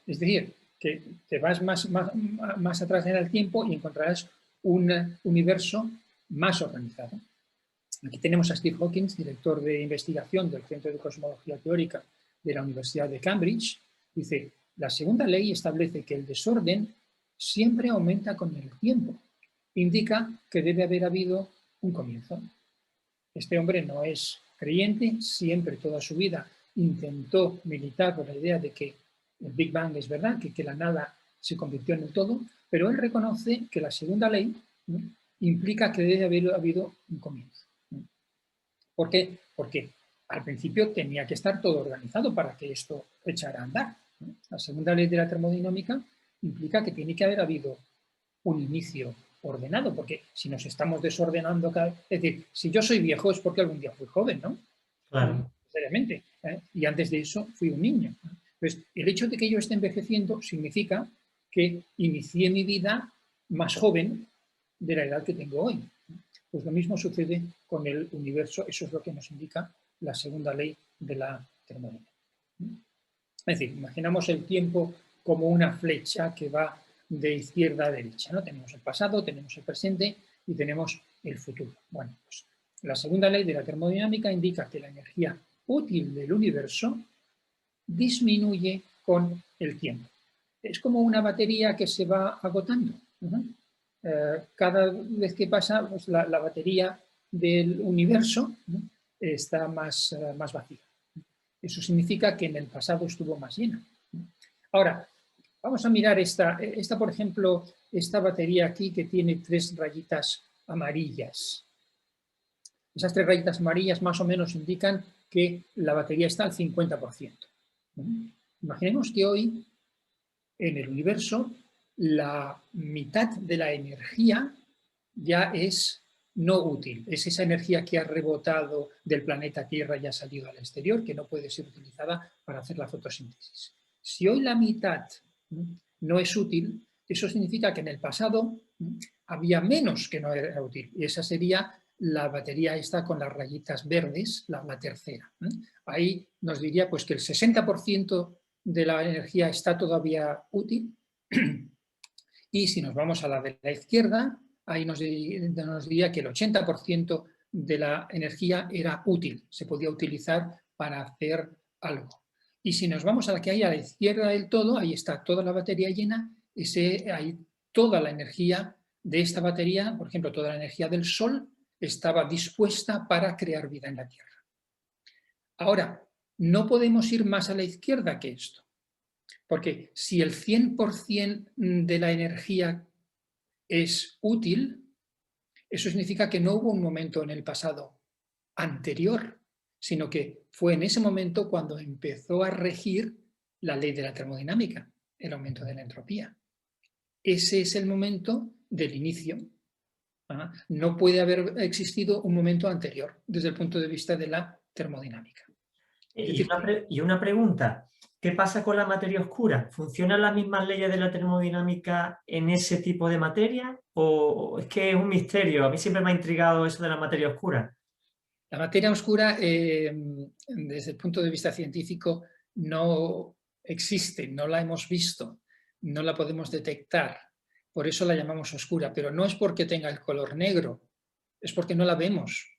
Es decir, que te vas más atrás en el tiempo y encontrarás un universo más organizado. Aquí tenemos a Steve Hawking, director de investigación del Centro de Cosmología Teórica de la Universidad de Cambridge. Dice, la segunda ley establece que el desorden siempre aumenta con el tiempo. Indica que debe haber habido un comienzo. Este hombre no es creyente, siempre toda su vida intentó militar por la idea de que el Big Bang es verdad, que la nada se convirtió en el todo, pero él reconoce que la segunda ley implica que debe haber habido un comienzo. ¿Por qué? Porque al principio tenía que estar todo organizado para que esto echara a andar. La segunda ley de la termodinámica implica que tiene que haber habido un inicio ordenado, porque si nos estamos desordenando, es decir, si yo soy viejo es porque algún día fui joven, ¿no? Claro. Necesariamente. Y antes de eso fui un niño. Entonces, el hecho de que yo esté envejeciendo significa que inicié mi vida más joven de la edad que tengo hoy. Pues lo mismo sucede con el universo, eso es lo que nos indica la segunda ley de la termodinámica. Es decir, imaginamos el tiempo como una flecha que va de izquierda a derecha, ¿no? Tenemos el pasado, tenemos el presente y tenemos el futuro. Bueno, pues la segunda ley de la termodinámica indica que la energía útil del universo disminuye con el tiempo. Es como una batería que se va agotando. Cada vez que pasa, pues la batería del universo está más vacía. Eso significa que en el pasado estuvo más llena. Ahora, vamos a mirar esta, por ejemplo, esta batería aquí que tiene 3 rayitas amarillas. Esas 3 rayitas amarillas más o menos indican que la batería está al 50%. Imaginemos que hoy en el universo la mitad de la energía ya es no útil. Es esa energía que ha rebotado del planeta Tierra y ha salido al exterior, que no puede ser utilizada para hacer la fotosíntesis. Si hoy la mitad no es útil, eso significa que en el pasado había menos que no era útil. Y esa sería la batería esta con las rayitas verdes, la tercera. Ahí nos diría pues, que el 60% de la energía está todavía útil. Y si nos vamos a la de la izquierda, ahí nos diría que el 80% de la energía era útil, se podía utilizar para hacer algo. Y si nos vamos a la que hay a la izquierda del todo, ahí está toda la batería llena, ahí toda la energía de esta batería, por ejemplo, toda la energía del Sol, estaba dispuesta para crear vida en la Tierra. Ahora, no podemos ir más a la izquierda que esto, porque si el 100% de la energía es útil, eso significa que no hubo un momento en el pasado anterior, sino que fue en ese momento cuando empezó a regir la ley de la termodinámica, el aumento de la entropía. Ese es el momento del inicio. No puede haber existido un momento anterior desde el punto de vista de la termodinámica. Y una pregunta, ¿qué pasa con la materia oscura? ¿Funcionan las mismas leyes de la termodinámica en ese tipo de materia? ¿O es que es un misterio? A mí siempre me ha intrigado eso de la materia oscura. La materia oscura, desde el punto de vista científico, no existe, no la hemos visto, no la podemos detectar. Por eso la llamamos oscura, pero no es porque tenga el color negro, es porque no la vemos.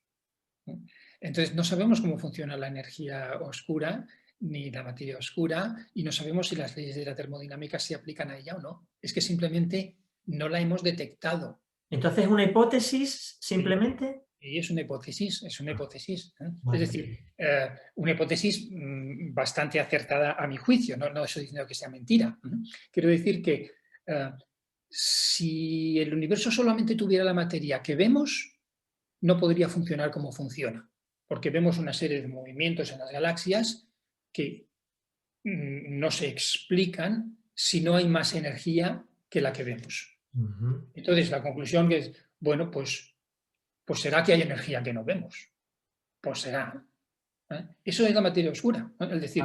Entonces no sabemos cómo funciona la energía oscura ni la materia oscura y no sabemos si las leyes de la termodinámica se aplican a ella o no. Es que simplemente no la hemos detectado. Entonces, ¿es una hipótesis simplemente? Y es una hipótesis, es una hipótesis. Vale. Es decir, una hipótesis bastante acertada a mi juicio, no estoy diciendo que sea mentira. Quiero decir que si el universo solamente tuviera la materia que vemos, no podría funcionar como funciona, porque vemos una serie de movimientos en las galaxias que no se explican si no hay más energía que la que vemos. Entonces, la conclusión es, bueno, pues será que hay energía que no vemos. Pues será. Eso es la materia oscura. Es decir,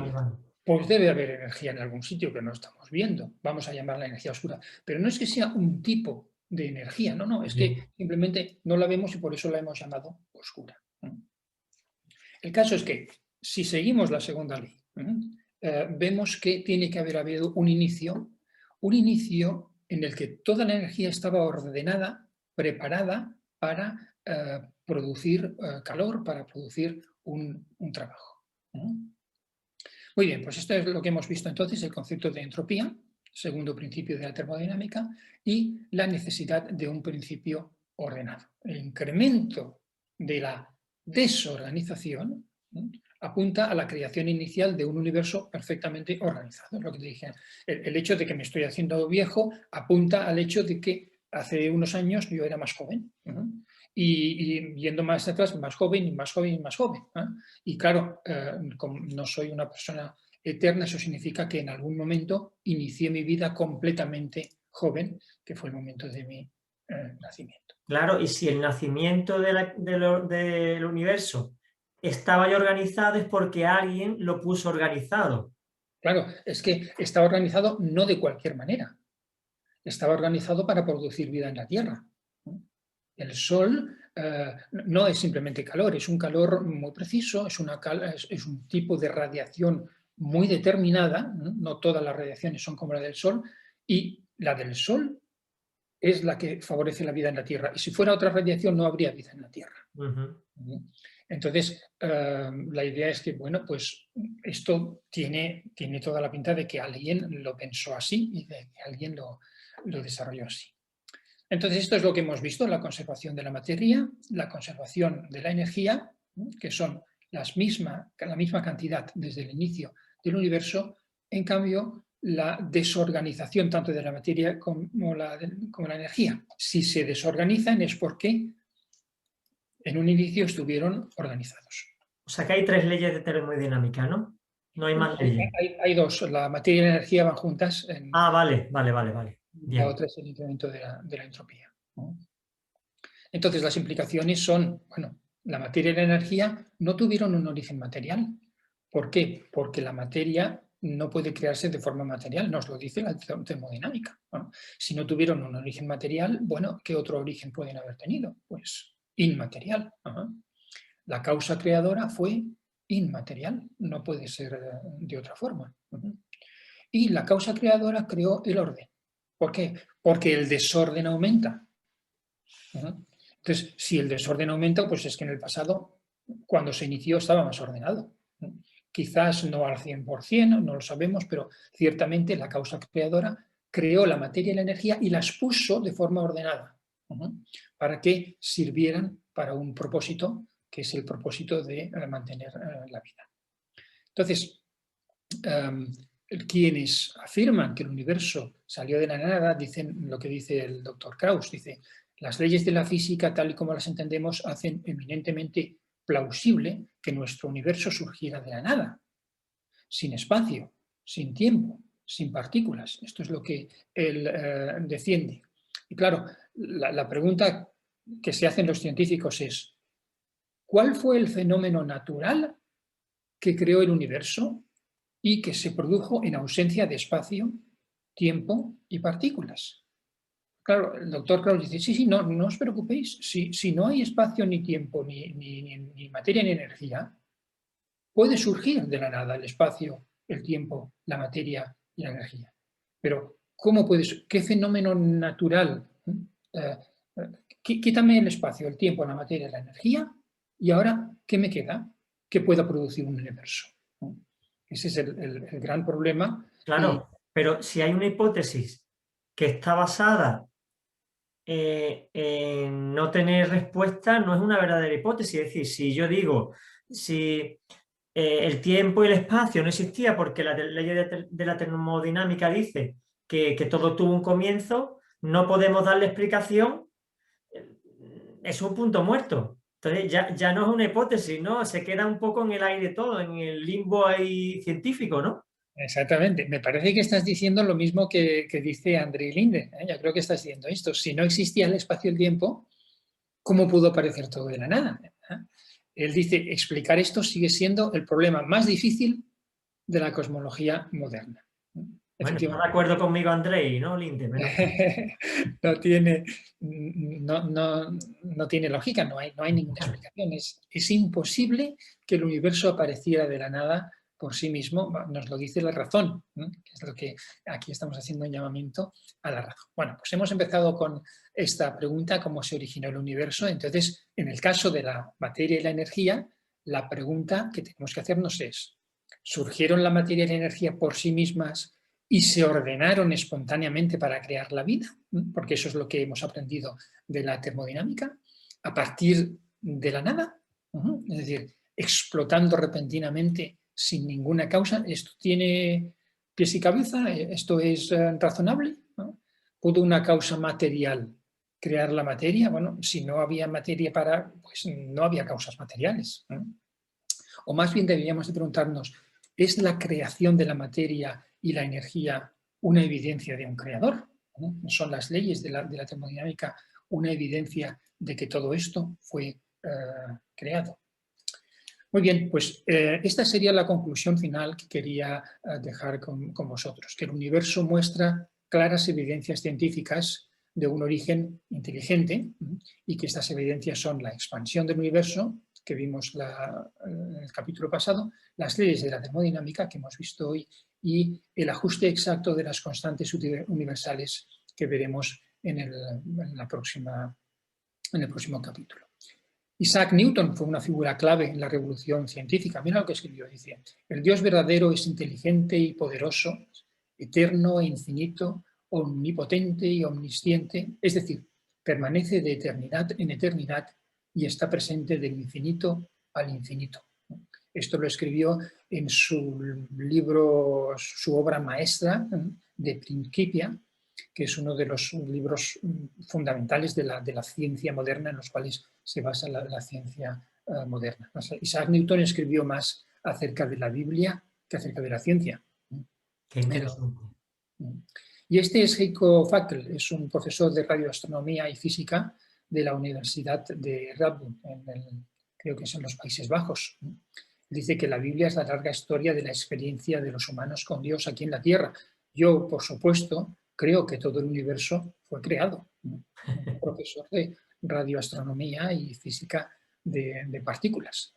pues debe haber energía en algún sitio que no estamos viendo. Vamos a llamarla energía oscura. Pero no es que sea un tipo de energía, no, es que simplemente no la vemos y por eso la hemos llamado oscura. El caso es que, si seguimos la segunda ley, vemos que tiene que haber habido un inicio en el que toda la energía estaba ordenada, preparada para producir calor, para producir un trabajo. Muy bien, pues esto es lo que hemos visto entonces, el concepto de entropía, segundo principio de la termodinámica, y la necesidad de un principio ordenado. El incremento de la desorganización apunta a la creación inicial de un universo perfectamente organizado. Lo que te dije, el hecho de que me estoy haciendo viejo apunta al hecho de que hace unos años yo era más joven. Y yendo más atrás, más joven y más joven y más joven. Y claro, como no soy una persona eterna, eso significa que en algún momento inicié mi vida completamente joven, que fue el momento de mi nacimiento. Claro, y si el nacimiento del universo estaba ya organizado es porque alguien lo puso organizado. Claro, es que estaba organizado no de cualquier manera. Estaba organizado para producir vida en la Tierra. El Sol no es simplemente calor, es un calor muy preciso, es un tipo de radiación muy determinada, no todas las radiaciones son como la del Sol, y la del Sol es la que favorece la vida en la Tierra. Y si fuera otra radiación no habría vida en la Tierra. Entonces, la idea es que, bueno, pues esto tiene toda la pinta de que alguien lo pensó así y de que alguien lo desarrolló así. Entonces, esto es lo que hemos visto, la conservación de la materia, la conservación de la energía, que son la misma cantidad desde el inicio del universo. En cambio, la desorganización tanto de la materia como la energía. Si se desorganizan es porque en un inicio estuvieron organizados. O sea que hay 3 leyes de termodinámica, ¿no? No hay más leyes. Hay 2, la materia y la energía van juntas. Vale. Bien. La otra es el incremento de la entropía. Entonces las implicaciones son, bueno, la materia y la energía no tuvieron un origen material. ¿Por qué? Porque la materia no puede crearse de forma material, nos lo dice la termodinámica. Bueno, si no tuvieron un origen material, bueno, ¿qué otro origen pueden haber tenido? Pues inmaterial. La causa creadora fue inmaterial, no puede ser de otra forma. Y la causa creadora creó el orden. ¿Por qué? Porque el desorden aumenta. Entonces, si el desorden aumenta, pues es que en el pasado, cuando se inició, estaba más ordenado. Quizás no al 100%, no lo sabemos, pero ciertamente la causa creadora creó la materia y la energía y las puso de forma ordenada, para que sirvieran para un propósito, que es el propósito de mantener la vida. Entonces, quienes afirman que el universo salió de la nada dicen lo que dice el doctor Krauss, dice: las leyes de la física, tal y como las entendemos, hacen eminentemente plausible que nuestro universo surgiera de la nada, sin espacio, sin tiempo, sin partículas. Esto es lo que él defiende. Y claro, la pregunta que se hacen los científicos es: ¿cuál fue el fenómeno natural que creó el universo y que se produjo en ausencia de espacio, tiempo y partículas? Claro, el doctor Krauss dice: sí, no os preocupéis, si no hay espacio, ni tiempo, ni materia, ni energía, puede surgir de la nada el espacio, el tiempo, la materia y la energía. Pero, ¿cómo puede ser? ¿Qué fenómeno natural? Quítame el espacio, el tiempo, la materia, la energía, y ahora, ¿qué me queda? ¿Qué pueda producir un universo? Ese es el gran problema. Claro, pero si hay una hipótesis que está basada en no tener respuesta, no es una verdadera hipótesis. Es decir, si yo digo, si el tiempo y el espacio no existía porque la ley de la termodinámica dice que todo tuvo un comienzo, no podemos darle explicación, es un punto muerto. Entonces ya no es una hipótesis, ¿no? Se queda un poco en el aire todo, en el limbo ahí científico, ¿no? Exactamente. Me parece que estás diciendo lo mismo que dice André Linde. Yo creo que estás diciendo esto. Si no existía el espacio y el tiempo, ¿cómo pudo aparecer todo de la nada? Él dice: explicar esto sigue siendo el problema más difícil de la cosmología moderna. Bueno, está de acuerdo conmigo Andrei, ¿no, Linde? No tiene lógica, no hay ninguna explicación. Es imposible que el universo apareciera de la nada por sí mismo, nos lo dice la razón, que es lo que aquí estamos haciendo un llamamiento a la razón. Bueno, pues hemos empezado con esta pregunta: ¿cómo se originó el universo? Entonces, en el caso de la materia y la energía, la pregunta que tenemos que hacernos es: ¿surgieron la materia y la energía por sí mismas y se ordenaron espontáneamente para crear la vida? Porque eso es lo que hemos aprendido de la termodinámica, a partir de la nada, es decir, explotando repentinamente sin ninguna causa. ¿Esto tiene pies y cabeza? ¿Esto es razonable? ¿Pudo una causa material crear la materia? Bueno, si no había materia pues no había causas materiales. O más bien deberíamos de preguntarnos: ¿es la creación de la materia y la energía una evidencia de un creador? ¿Son las leyes de la termodinámica una evidencia de que todo esto fue creado? Muy bien, pues esta sería la conclusión final que quería dejar con vosotros: que el universo muestra claras evidencias científicas de un origen inteligente, y que estas evidencias son la expansión del universo, que vimos en el capítulo pasado, las leyes de la termodinámica, que hemos visto hoy, y el ajuste exacto de las constantes universales, que veremos en el próximo capítulo. Isaac Newton fue una figura clave en la revolución científica. Mira lo que escribió: dice: el Dios verdadero es inteligente y poderoso, eterno e infinito, omnipotente y omnisciente, es decir, permanece de eternidad en eternidad y está presente del infinito al infinito. Esto lo escribió en su libro, su obra maestra, De Principia, que es uno de los libros fundamentales de la ciencia moderna, en los cuales se basa la ciencia moderna. Isaac Newton escribió más acerca de la Biblia que acerca de la ciencia. Qué interesante. Y este es Heiko Fackel, es un profesor de radioastronomía y física de la Universidad de Radboud, creo que es en los Países Bajos. dice que la Biblia es la larga historia de la experiencia de los humanos con Dios aquí en la Tierra. Yo, por supuesto, creo que todo el universo fue creado. Un profesor de radioastronomía y física de partículas.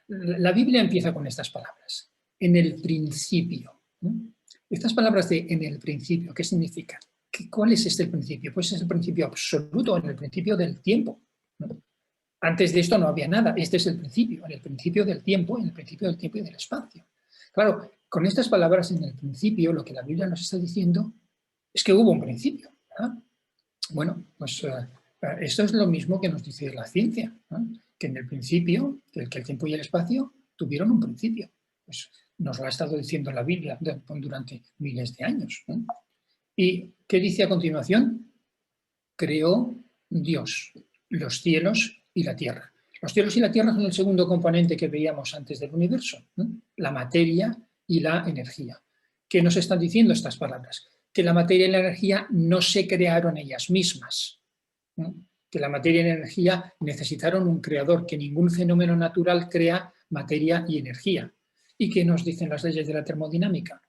La Biblia empieza con estas palabras. En el principio. Estas palabras de en el principio, ¿qué significan? ¿Cuál es este principio? Pues es el principio absoluto, en el principio del tiempo. Antes de esto no había nada, este es el principio, en el principio del tiempo, en el principio del tiempo y del espacio. Claro, con estas palabras en el principio, lo que la Biblia nos está diciendo es que hubo un principio, ¿verdad? Bueno, pues esto es lo mismo que nos dice la ciencia, ¿no? Que en el principio, que el tiempo y el espacio tuvieron un principio. Pues nos lo ha estado diciendo la Biblia durante miles de años, ¿no? ¿Y qué dice a continuación? Creó Dios los cielos y la tierra. Los cielos y la tierra son el segundo componente que veíamos antes del universo, ¿no? La materia y la energía. ¿Qué nos están diciendo estas palabras? Que la materia y la energía no se crearon ellas mismas, ¿no? Que la materia y la energía necesitaron un creador, que ningún fenómeno natural crea materia y energía. ¿Y qué nos dicen las leyes de la termodinámica?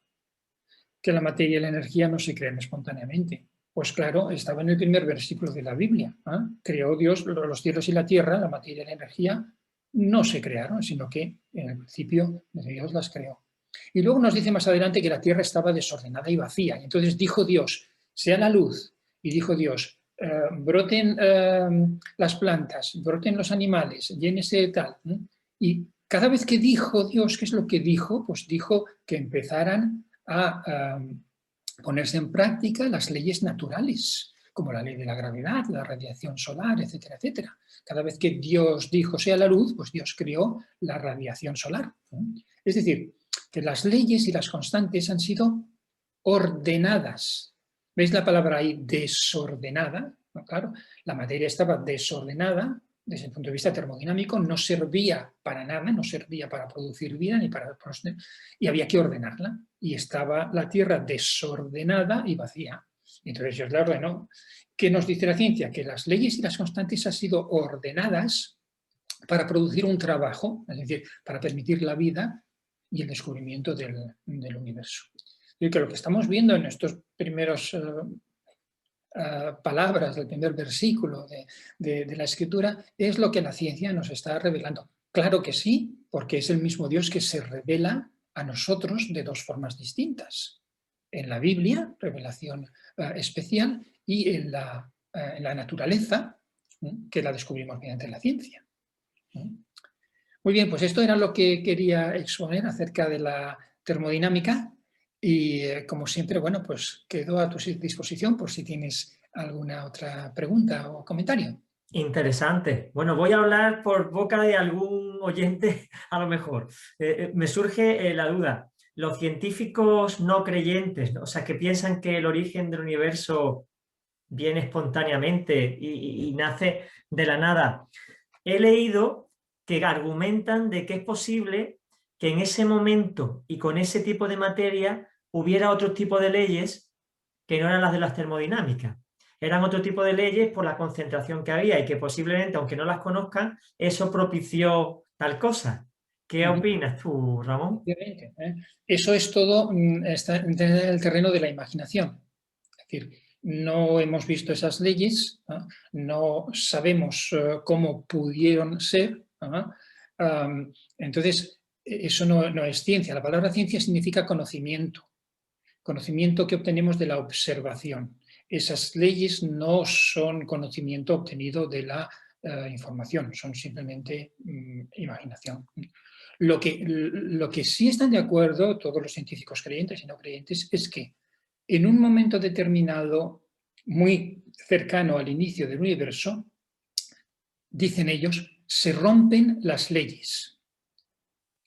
Que la materia y la energía no se crean espontáneamente. Pues claro, estaba en el primer versículo de la Biblia. Creó Dios los cielos y la tierra, la materia y la energía no se crearon, sino que en el principio Dios las creó. Y luego nos dice más adelante que la tierra estaba desordenada y vacía. Y entonces dijo Dios, sea la luz. Y dijo Dios, broten las plantas, broten los animales, llénese de tal. Y cada vez que dijo Dios, ¿qué es lo que dijo? Pues dijo que empezaran a ponerse en práctica las leyes naturales, como la ley de la gravedad, la radiación solar, etcétera, etcétera. Cada vez que Dios dijo sea la luz, pues Dios creó la radiación solar. Es decir, que las leyes y las constantes han sido ordenadas. ¿Veis la palabra ahí, desordenada? ¿No? Claro, la materia estaba desordenada desde el punto de vista termodinámico, no servía para nada, no servía para producir vida ni para y había que ordenarla. Y estaba la Tierra desordenada y vacía. Y entonces Dios la ordenó. ¿Qué nos dice la ciencia? Que las leyes y las constantes han sido ordenadas para producir un trabajo, es decir, para permitir la vida y el descubrimiento del universo. Y que lo que estamos viendo en estos primeros palabras del primer versículo de la Escritura es lo que la ciencia nos está revelando. Claro que sí, porque es el mismo Dios que se revela a nosotros de dos formas distintas. En la Biblia, revelación especial, y en la naturaleza, que la descubrimos mediante la ciencia. Muy bien, pues esto era lo que quería exponer acerca de la termodinámica y como siempre, bueno, pues quedo a tu disposición por si tienes alguna otra pregunta o comentario. Interesante. Bueno, voy a hablar por boca de algún oyente, a lo mejor. Me surge la duda. Los científicos no creyentes, ¿no? O sea, que piensan que el origen del universo viene espontáneamente y nace de la nada. He leído que argumentan de que es posible que en ese momento y con ese tipo de materia hubiera otro tipo de leyes que no eran las de las termodinámicas. Eran otro tipo de leyes por la concentración que había y que posiblemente, aunque no las conozcan, eso propició tal cosa. ¿Qué opinas tú, Ramón? Eso es todo, está en el terreno de la imaginación. Es decir, no hemos visto esas leyes, no sabemos cómo pudieron ser. Entonces, eso no es ciencia. La palabra ciencia significa conocimiento. Conocimiento que obtenemos de la observación. Esas leyes no son conocimiento obtenido de la información, son simplemente imaginación. Lo que sí están de acuerdo todos los científicos creyentes y no creyentes es que en un momento determinado, muy cercano al inicio del universo, dicen ellos, se rompen las leyes.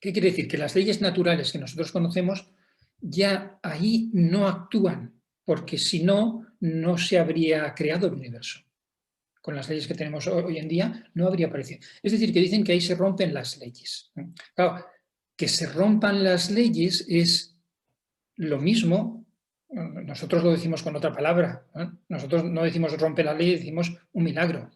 ¿Qué quiere decir? Que las leyes naturales que nosotros conocemos ya ahí no actúan, porque si no, no se habría creado el universo. Con las leyes que tenemos hoy en día no habría aparecido. Es decir, que dicen que ahí se rompen las leyes. Claro, que se rompan las leyes es lo mismo, nosotros lo decimos con otra palabra, nosotros no decimos rompe la ley, decimos un milagro.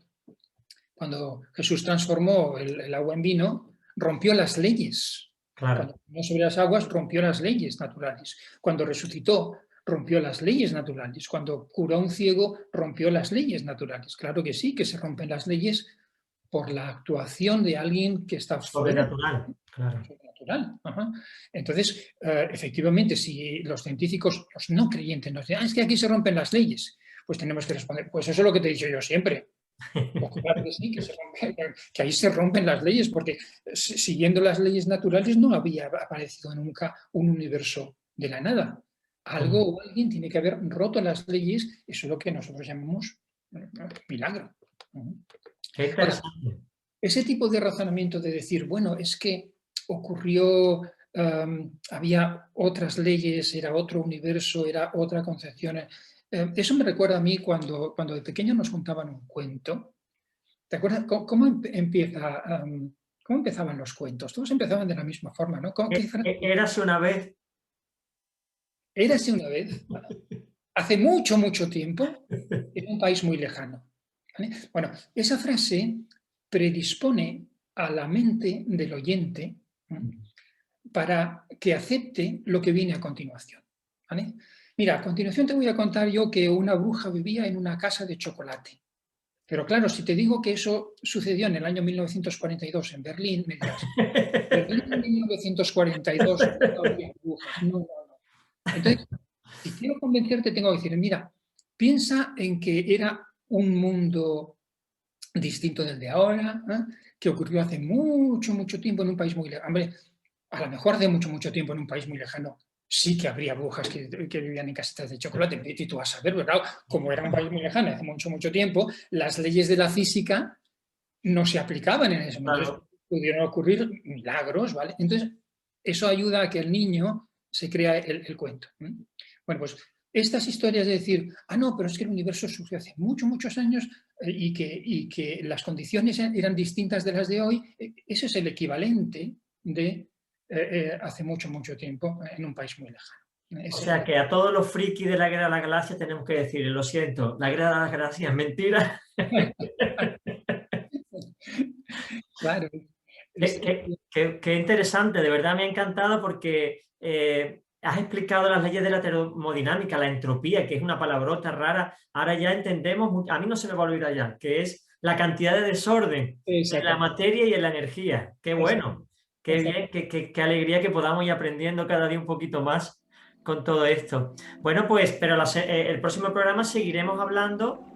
Cuando Jesús transformó el agua en vino, rompió las leyes. Claro. Cuando caminó sobre las aguas, rompió las leyes naturales. Cuando resucitó, rompió las leyes naturales. Cuando curó a un ciego, rompió las leyes naturales. Claro que sí, que se rompen las leyes por la actuación de alguien que está fuera. Sobrenatural, claro. Sobrenatural. Ajá. Entonces, efectivamente, si los científicos, los no creyentes, nos dicen, es que aquí se rompen las leyes, pues tenemos que responder, pues eso es lo que te he dicho yo siempre. Pues claro que sí, que ahí se rompen las leyes, porque siguiendo las leyes naturales no había aparecido nunca un universo de la nada. Algo o alguien tiene que haber roto las leyes, eso es lo que nosotros llamamos milagro. Qué interesante. Ahora, ese tipo de razonamiento de decir, bueno, es que ocurrió, había otras leyes, era otro universo, era otra concepción. Eso me recuerda a mí cuando de pequeño nos contaban un cuento. ¿Te acuerdas cómo empezaban los cuentos? Todos empezaban de la misma forma, ¿no? Érase una vez. Érase una vez, hace mucho, mucho tiempo, en un país muy lejano. ¿Vale? Bueno, esa frase predispone a la mente del oyente, ¿no?, para que acepte lo que viene a continuación. ¿Vale? Mira, a continuación te voy a contar yo que una bruja vivía en una casa de chocolate. Pero claro, si te digo que eso sucedió en el año 1942 en Berlín, me dirás, Berlín en 1942 no había brujas. No. Entonces, si quiero convencerte, tengo que decir, mira, piensa en que era un mundo distinto del de ahora, que ocurrió hace mucho, mucho tiempo en un país muy lejano. Hombre, a lo mejor hace mucho, mucho tiempo en un país muy lejano sí que habría brujas que vivían en casitas de chocolate, y tú vas a ver, ¿verdad? Como era un país muy lejano hace mucho, mucho tiempo, las leyes de la física no se aplicaban en ese momento. Claro. Pudieron ocurrir milagros, ¿vale? Entonces, eso ayuda a que el niño se crea el cuento. Bueno, pues estas historias de decir, no, pero es que el universo surgió hace muchos, muchos años y que las condiciones eran distintas de las de hoy, ese es el equivalente de hace mucho, mucho tiempo en un país muy lejano. O sea que a todos los frikis de la Guerra de las Galaxias tenemos que decir, lo siento, la Guerra de las Galaxias es mentira. Claro. Qué interesante, de verdad me ha encantado porque has explicado las leyes de la termodinámica, la entropía, que es una palabrota rara. Ahora ya entendemos, a mí no se me va a olvidar ya, que es la cantidad de desorden en la materia y en la energía. Qué bueno, qué bien, qué alegría que podamos ir aprendiendo cada día un poquito más con todo esto. Bueno, pues, pero el próximo programa seguiremos hablando.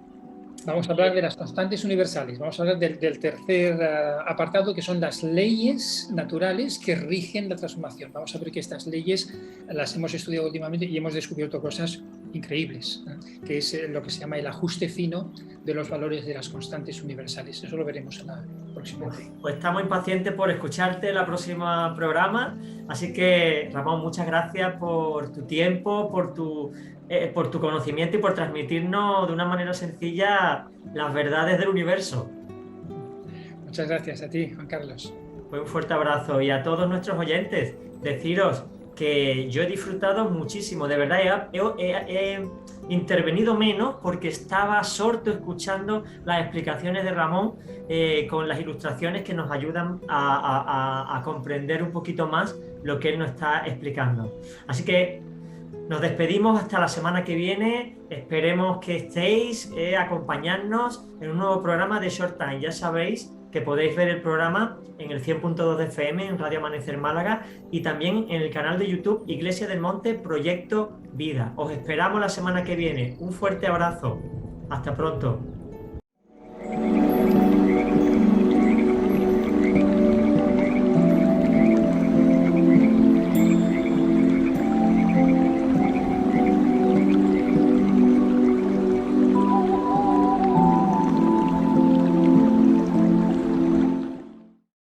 Vamos a hablar de las constantes universales, vamos a hablar del tercer apartado, que son las leyes naturales que rigen la transformación. Vamos a ver que estas leyes las hemos estudiado últimamente y hemos descubierto cosas increíbles, que es lo que se llama el ajuste fino de los valores de las constantes universales. Eso lo veremos en la próxima. Pues estamos impacientes por escucharte en el próximo programa, así que Ramón, muchas gracias por tu tiempo, por tu conocimiento y por transmitirnos de una manera sencilla las verdades del universo. Muchas gracias a ti, Juan Carlos. Pues un fuerte abrazo, y a todos nuestros oyentes, deciros que yo he disfrutado muchísimo, de verdad he intervenido menos porque estaba absorto escuchando las explicaciones de Ramón con las ilustraciones que nos ayudan a comprender un poquito más lo que él nos está explicando. Así que nos despedimos hasta la semana que viene. Esperemos que estéis acompañarnos en un nuevo programa de Short Time. Ya sabéis que podéis ver el programa en el 100.2 de FM en Radio Amanecer Málaga y también en el canal de YouTube Iglesia del Monte Proyecto Vida. Os esperamos la semana que viene. Un fuerte abrazo. Hasta pronto.